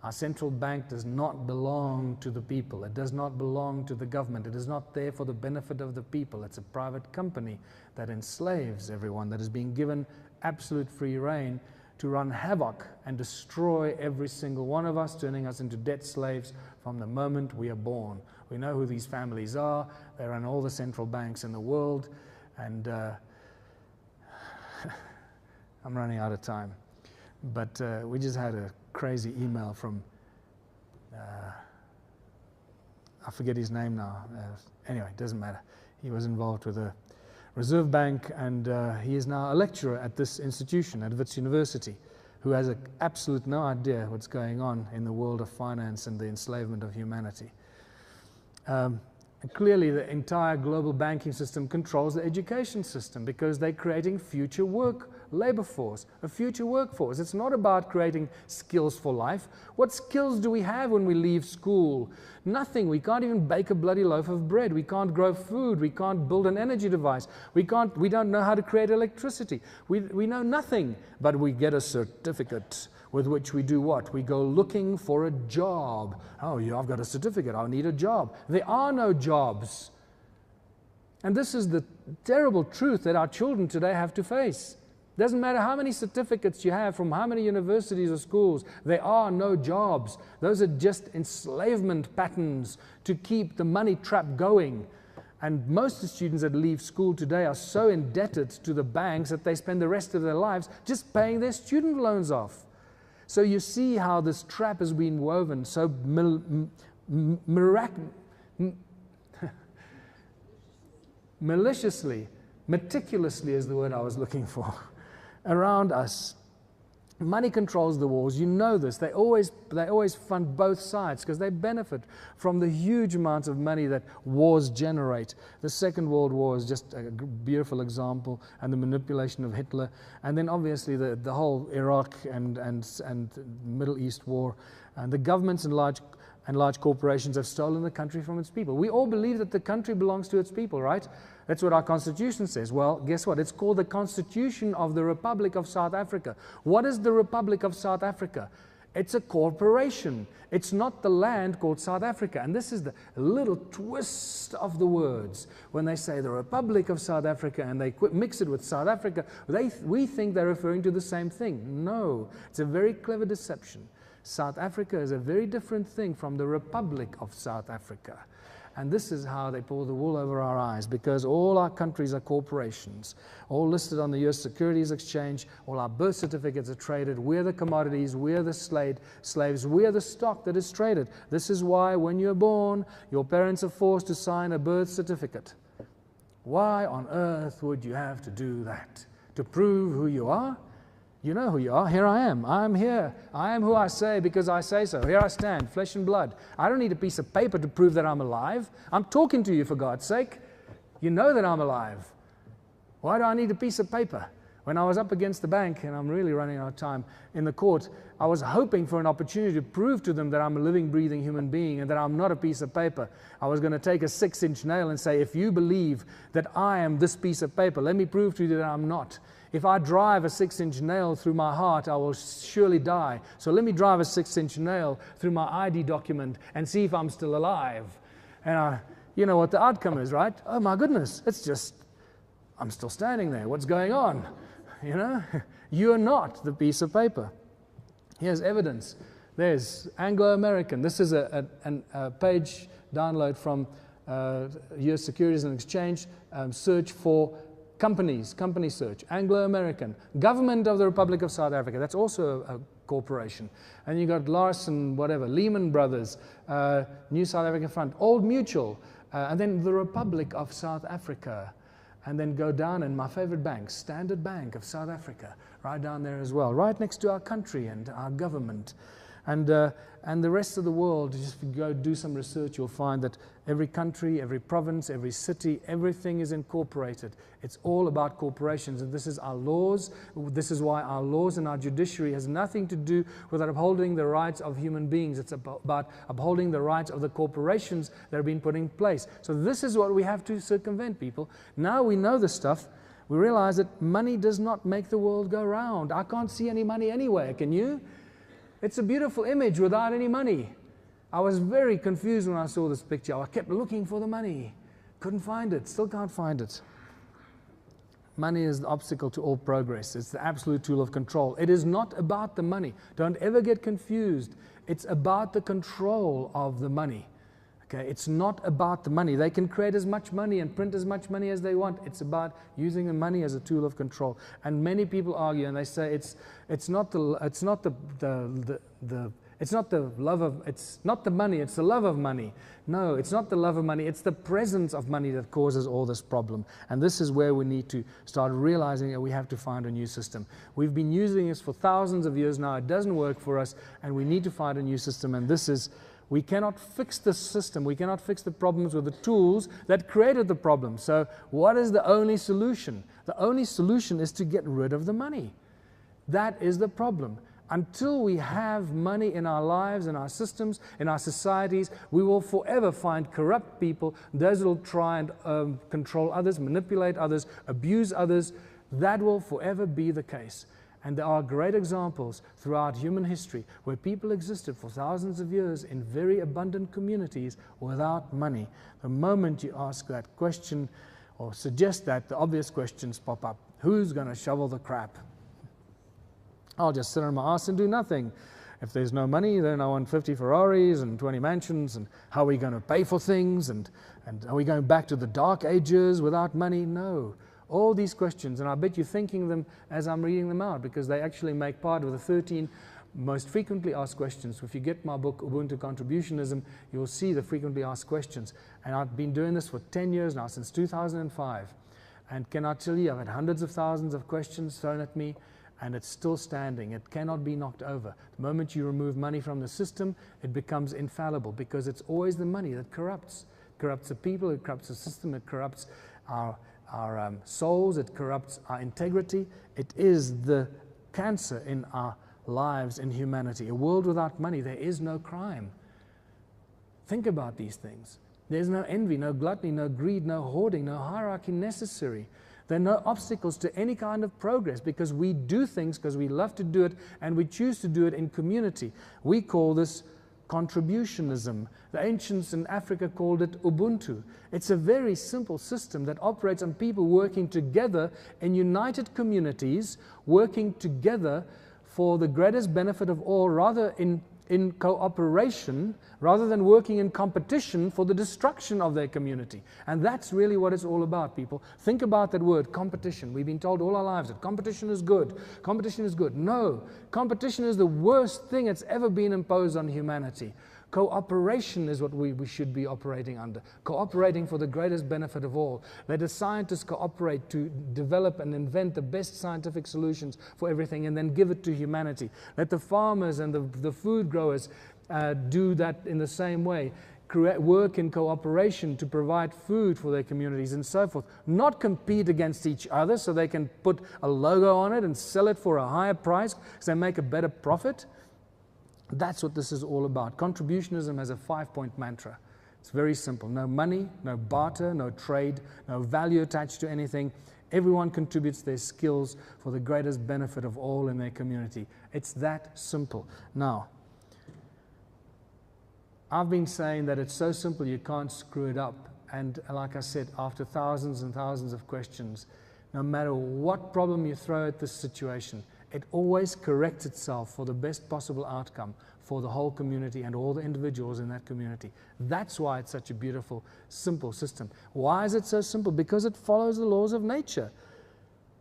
Our central bank does not belong to the people. It does not belong to the government. It is not there for the benefit of the people. It's a private company that enslaves everyone, that is being given absolute free rein to run havoc and destroy every single one of us, turning us into debt slaves from the moment we are born. We know who these families are. They run all the central banks in the world, and I'm running out of time. But we just had a crazy email from, I forget his name now. Anyway, it doesn't matter. He was involved with a Reserve Bank, and he is now a lecturer at this institution, at Wits University, who has absolute no idea what's going on in the world of finance and the enslavement of humanity. Clearly, the entire global banking system controls the education system because they're creating future labor force, a future workforce. It's not about creating skills for life. What skills do we have when we leave school? Nothing. We can't even bake a bloody loaf of bread. We can't grow food. We can't build an energy device. We don't know how to create electricity. We know nothing, but we get a certificate with which we do what? We go looking for a job. Oh, yeah, I've got a certificate. I need a job. There are no jobs. And this is the terrible truth that our children today have to face. Doesn't matter how many certificates you have from how many universities or schools, there are no jobs. Those are just enslavement patterns to keep the money trap going. And most of the students that leave school today are so indebted to the banks that they spend the rest of their lives just paying their student loans off. So you see how this trap has been woven so maliciously, meticulously is the word I was looking for, around us. Money controls the wars. You know this. They always fund both sides because they benefit from the huge amounts of money that wars generate. The Second World War is just a beautiful example, and the manipulation of Hitler, and then obviously the whole Iraq and Middle East war, and the governments and large corporations have stolen the country from its people. We all believe that the country belongs to its people, right? That's what our Constitution says. Well, guess what? It's called the Constitution of the Republic of South Africa. What is the Republic of South Africa? It's a corporation. It's not the land called South Africa. And this is the little twist of the words. When they say the Republic of South Africa and they mix it with South Africa, we think they're referring to the same thing. No, it's a very clever deception. South Africa is a very different thing from the Republic of South Africa. And this is how they pull the wool over our eyes, because all our countries are corporations, all listed on the US Securities Exchange, all our birth certificates are traded, we're the commodities, we're the slaves, we're the stock that is traded. This is why when you're born, your parents are forced to sign a birth certificate. Why on earth would you have to do that? To prove who you are? You know who you are. Here I am. I'm here. I am who I say because I say so. Here I stand, flesh and blood. I don't need a piece of paper to prove that I'm alive. I'm talking to you for God's sake. You know that I'm alive. Why do I need a piece of paper? When I was up against the bank, and I'm really running out of time, in the court, I was hoping for an opportunity to prove to them that I'm a living, breathing human being and that I'm not a piece of paper. I was going to take a 6-inch nail and say, if you believe that I am this piece of paper, let me prove to you that I'm not. If I drive a 6-inch nail through my heart, I will surely die. So let me drive a 6-inch nail through my ID document and see if I'm still alive. And you know what the outcome is, right? Oh my goodness, it's just, I'm still standing there. What's going on? You know, you are not the piece of paper. Here's evidence. There's Anglo-American. This is a page download from US Securities and Exchange, search for companies, company search, Anglo-American, Government of the Republic of South Africa, that's also a corporation. And you got Larsen, whatever, Lehman Brothers, New South African Front, Old Mutual, And then the Republic of South Africa. And then go down, and my favorite bank, Standard Bank of South Africa, right down there as well, right next to our country and our government. And the rest of the world, just if you go do some research, you'll find that every country, every province, every city, everything is incorporated. It's all about corporations, and this is our laws. This is why our laws and our judiciary has nothing to do with upholding the rights of human beings. It's about upholding the rights of the corporations that have been put in place. So this is what we have to circumvent, people. Now we know this stuff. We realize that money does not make the world go round. I can't see any money anywhere, can you? It's a beautiful image without any money. I was very confused when I saw this picture. I kept looking for the money. Couldn't find it. Still can't find it. Money is the obstacle to all progress. It's the absolute tool of control. It is not about the money. Don't ever get confused. It's about the control of the money. Okay, it's not about the money. They can create as much money and print as much money as they want. It's about using the money as a tool of control. And many people argue, and they say it's not the money, it's the love of money. No, it's not the love of money. It's the presence of money that causes all this problem. And this is where we need to start realizing that we have to find a new system. We've been using this for thousands of years now. It doesn't work for us, and we need to find a new system. And this is. We cannot fix the system. We cannot fix the problems with the tools that created the problem. So what is the only solution? The only solution is to get rid of the money. That is the problem. Until we have money in our lives, in our systems, in our societies, we will forever find corrupt people, those that will try and control others, manipulate others, abuse others. That will forever be the case. And there are great examples throughout human history where people existed for thousands of years in very abundant communities without money. The moment you ask that question or suggest that, the obvious questions pop up. Who's going to shovel the crap? I'll just sit on my ass and do nothing. If there's no money, then I want 50 Ferraris and 20 mansions, and how are we going to pay for things? And are we going back to the dark ages without money? No. All these questions, and I bet you're thinking them as I'm reading them out, because they actually make part of the 13 most frequently asked questions. If you get my book, Ubuntu Contributionism, you'll see the frequently asked questions. And I've been doing this for 10 years now, since 2005. And can I tell you, I've had hundreds of thousands of questions thrown at me, and it's still standing. It cannot be knocked over. The moment you remove money from the system, it becomes infallible, because it's always the money that corrupts. It corrupts the people, it corrupts the system, it corrupts our souls, it corrupts our integrity. It is the cancer in our lives, in humanity. A world without money, there is no crime. Think about these things. There's no envy, no gluttony, no greed, no hoarding, no hierarchy necessary. There are no obstacles to any kind of progress, because we do things because we love to do it, and we choose to do it in community. We call this contributionism. The ancients in Africa called it Ubuntu. It's a very simple system that operates on people working together in united communities, working together for the greatest benefit of all, rather in cooperation, rather than working in competition for the destruction of their community. And that's really what it's all about, people. Think about that word, competition. We've been told all our lives that competition is good. Competition is good. No, competition is the worst thing that's ever been imposed on humanity. Cooperation is what we should be operating under. Cooperating for the greatest benefit of all. Let the scientists cooperate to develop and invent the best scientific solutions for everything, and then give it to humanity. Let the farmers and the food growers do that in the same way. Work in cooperation to provide food for their communities and so forth. Not compete against each other so they can put a logo on it and sell it for a higher price because they make a better profit. That's what this is all about. Contributionism has a 5-point mantra. It's very simple. No money, no barter, no trade, no value attached to anything. Everyone contributes their skills for the greatest benefit of all in their community. It's that simple. Now, I've been saying that it's so simple you can't screw it up. And like I said, after thousands and thousands of questions, no matter what problem you throw at this situation, it always corrects itself for the best possible outcome for the whole community and all the individuals in that community. That's why it's such a beautiful, simple system. Why is it so simple? Because it follows the laws of nature.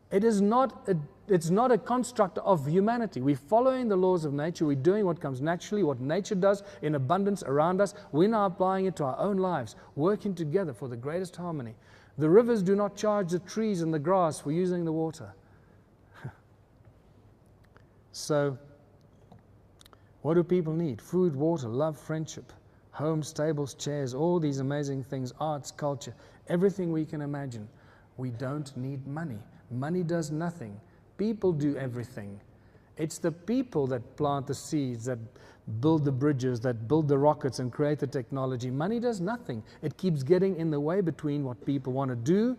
It's not a construct of humanity. We're following the laws of nature. We're doing what comes naturally, what nature does in abundance around us. We're now applying it to our own lives, working together for the greatest harmony. The rivers do not charge the trees and the grass for using the water. So, what do people need? Food, water, love, friendship, homes, tables, chairs, all these amazing things, arts, culture, everything we can imagine. We don't need money. Money does nothing. People do everything. It's the people that plant the seeds, that build the bridges, that build the rockets and create the technology. Money does nothing. It keeps getting in the way between what people want to do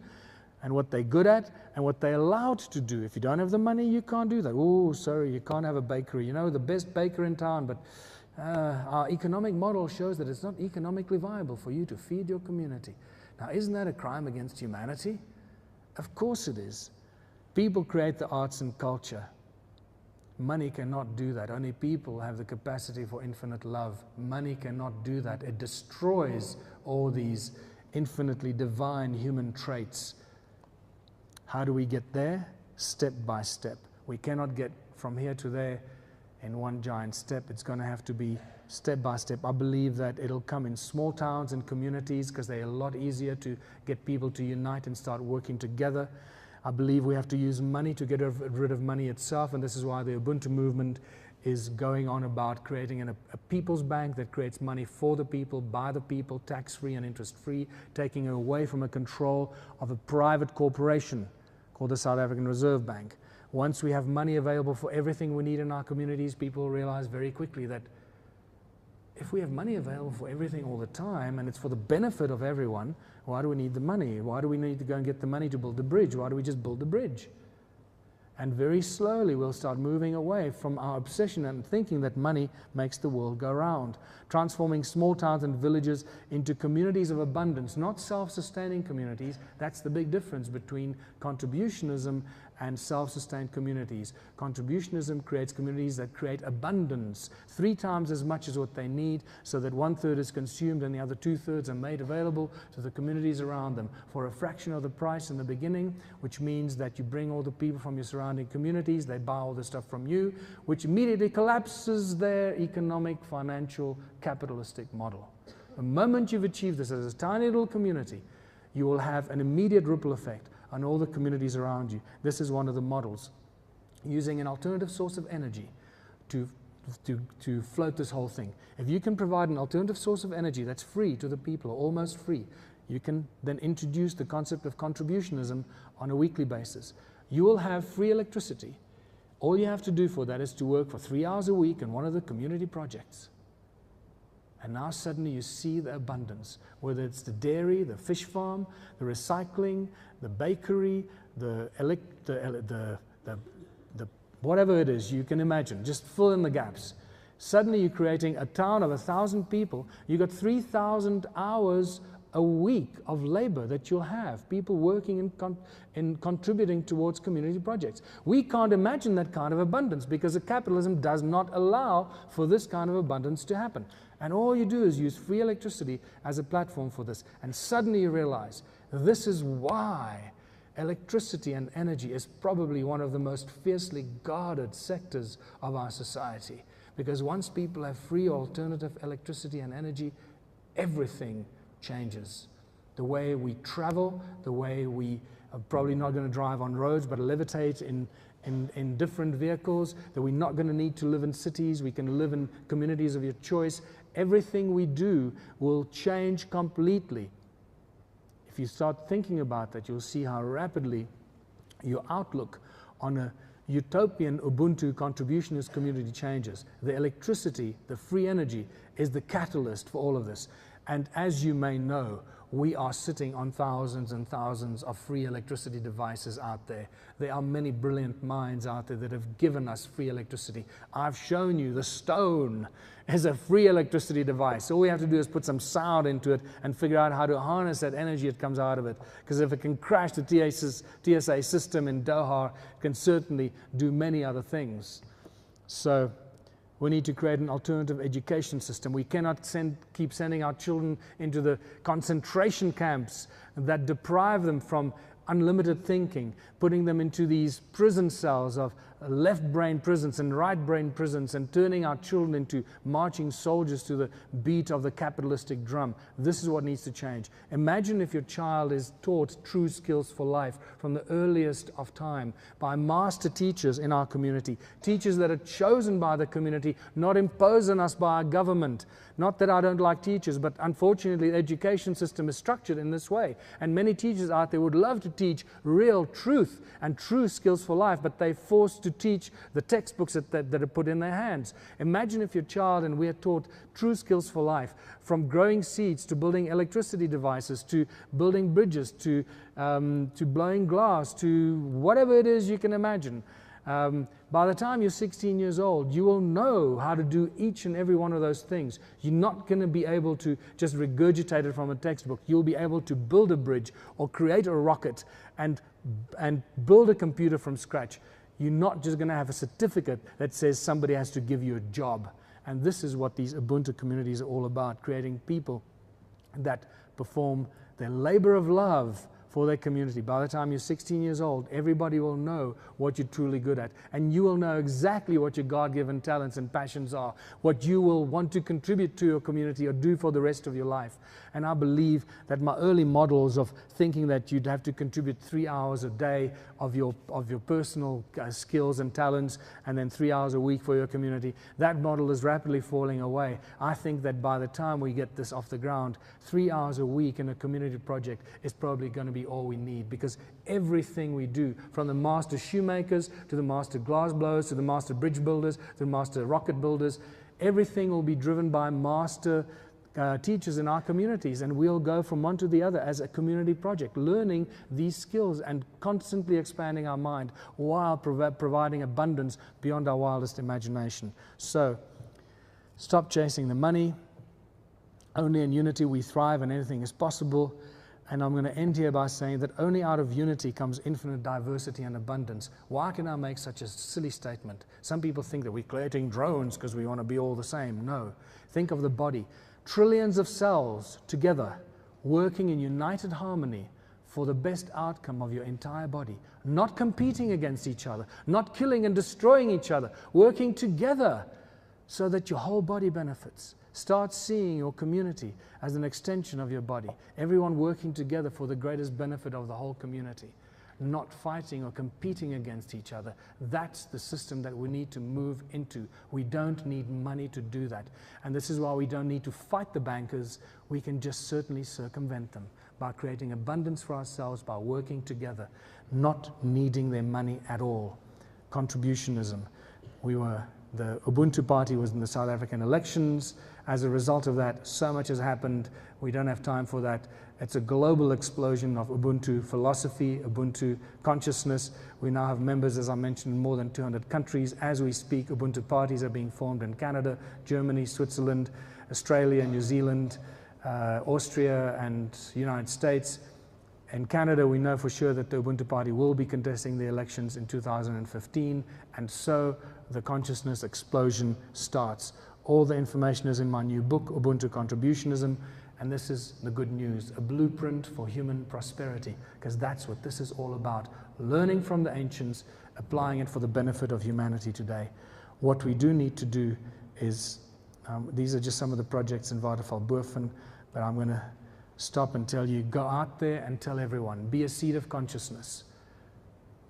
and what they're good at and what they're allowed to do. If you don't have the money, you can't do that. Oh, sorry, you can't have a bakery. You know, the best baker in town, but our economic model shows that it's not economically viable for you to feed your community. Now, isn't that a crime against humanity? Of course it is. People create the arts and culture. Money cannot do that. Only people have the capacity for infinite love. Money cannot do that. It destroys all these infinitely divine human traits. How do we get there? Step by step. We cannot get from here to there in one giant step. It's going to have to be step by step. I believe that it'll come in small towns and communities because they're a lot easier to get people to unite and start working together. I believe we have to use money to get rid of money itself, and this is why the Ubuntu movement is going on about creating a people's bank that creates money for the people, by the people, tax-free and interest-free, taking away from a control of a private corporation called the South African Reserve Bank. Once we have money available for everything we need in our communities, people will realize very quickly that if we have money available for everything all the time and it's for the benefit of everyone, why do we need the money? Why do we need to go and get the money to build the bridge? Why do we just build the bridge? And very slowly we'll start moving away from our obsession and thinking that money makes the world go round. Transforming small towns and villages into communities of abundance, not self-sustaining communities. That's the big difference between contributionism and self-sustained communities. Contributionism creates communities that create abundance, 3 times as much as what they need, so that 1/3 is consumed and the other 2/3 are made available to the communities around them for a fraction of the price in the beginning, which means that you bring all the people from your surrounding communities, they buy all the stuff from you, which immediately collapses their economic, financial, capitalistic model. The moment you've achieved this as a tiny little community, you will have an immediate ripple effect on all the communities around you. This is one of the models. Using an alternative source of energy to float this whole thing. If you can provide an alternative source of energy that's free to the people, or almost free, you can then introduce the concept of contributionism on a weekly basis. You will have free electricity. All you have to do for that is to work for 3 hours a week in one of the community projects. And now suddenly you see the abundance, whether it's the dairy, the fish farm, the recycling, the bakery, the whatever it is you can imagine. Just fill in the gaps. Suddenly you're creating a town of 1,000 people. You got 3,000 hours a week of labor that you'll have, people working and contributing towards community projects. We can't imagine that kind of abundance because the capitalism does not allow for this kind of abundance to happen. And all you do is use free electricity as a platform for this. And suddenly you realize this is why electricity and energy is probably one of the most fiercely guarded sectors of our society. Because once people have free alternative electricity and energy, everything changes. The way we travel, the way we are probably not going to drive on roads but levitate in different vehicles, that we're not going to need to live in cities, we can live in communities of your choice. Everything we do will change completely. If you start thinking about that, you'll see how rapidly your outlook on a utopian Ubuntu contributionist community changes. The electricity, the free energy, is the catalyst for all of this. And as you may know, we are sitting on thousands and thousands of free electricity devices out there. There are many brilliant minds out there that have given us free electricity. I've shown you the stone is a free electricity device. All we have to do is put some sound into it and figure out how to harness that energy that comes out of it. Because if it can crash the TSA system in Doha, it can certainly do many other things. So we need to create an alternative education system. We cannot keep sending our children into the concentration camps that deprive them from unlimited thinking, putting them into these prison cells of left brain prisons and right brain prisons, and turning our children into marching soldiers to the beat of the capitalistic drum. This is what needs to change. Imagine if your child is taught true skills for life from the earliest of time by master teachers in our community, teachers that are chosen by the community, not imposed on us by our government. Not that I don't like teachers, but unfortunately the education system is structured in this way. And many teachers out there would love to teach real truth and true skills for life, but they're forced to teach the textbooks that are put in their hands. Imagine if your child and we are taught true skills for life, from growing seeds to building electricity devices, to building bridges, to blowing glass, to whatever it is you can imagine. By the time you're 16 years old, you will know how to do each and every one of those things. You're not going to be able to just regurgitate it from a textbook. You'll be able to build a bridge or create a rocket and build a computer from scratch. You're not just going to have a certificate that says somebody has to give you a job. And this is what these Ubuntu communities are all about, creating people that perform their labor of love for their community. By the time you're 16 years old, everybody will know what you're truly good at, and you will know exactly what your God-given talents and passions are, what you will want to contribute to your community or do for the rest of your life. And I believe that my early models of thinking that you'd have to contribute 3 hours a day of your personal skills and talents, and then 3 hours a week for your community, that model is rapidly falling away. I think that by the time we get this off the ground, 3 hours a week in a community project is probably going to be all we need, because everything we do, from the master shoemakers to the master glass blowers to the master bridge builders to the master rocket builders, everything will be driven by master teachers in our communities, and we'll go from one to the other as a community project, learning these skills and constantly expanding our mind while providing abundance beyond our wildest imagination. So stop chasing the money. Only in unity we thrive and anything is possible. And I'm going to end here by saying that only out of unity comes infinite diversity and abundance. Why can I make such a silly statement? Some people think that we're creating drones because we want to be all the same. No. Think of the body. Trillions of cells together, working in united harmony for the best outcome of your entire body. Not competing against each other, not killing and destroying each other, working together so that your whole body benefits. Start seeing your community as an extension of your body. Everyone working together for the greatest benefit of the whole community. Not fighting or competing against each other. That's the system that we need to move into. We don't need money to do that. And this is why we don't need to fight the bankers. We can just certainly circumvent them by creating abundance for ourselves, by working together, not needing their money at all. Contributionism. The Ubuntu Party was in the South African elections. As a result of that, so much has happened. We don't have time for that. It's a global explosion of Ubuntu philosophy, Ubuntu consciousness. We now have members, as I mentioned, in more than 200 countries. As we speak, Ubuntu parties are being formed in Canada, Germany, Switzerland, Australia, New Zealand, Austria, and United States. In Canada, we know for sure that the Ubuntu Party will be contesting the elections in 2015, and so the consciousness explosion starts. All the information is in my new book, Ubuntu Contributionism, and this is the good news, a blueprint for human prosperity, because that's what this is all about, learning from the ancients, applying it for the benefit of humanity today. What we do need to do is, these are just some of the projects in Waterval-Boven, but I'm going to stop and tell you, go out there and tell everyone. Be a seed of consciousness.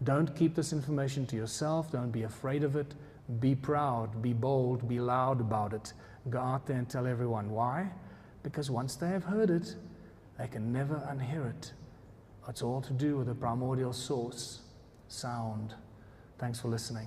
Don't keep this information to yourself. Don't be afraid of it. Be proud, be bold, be loud about it. Go out there and tell everyone. Why? Because once they have heard it, they can never unhear it. It's all to do with the primordial source, sound. Thanks for listening.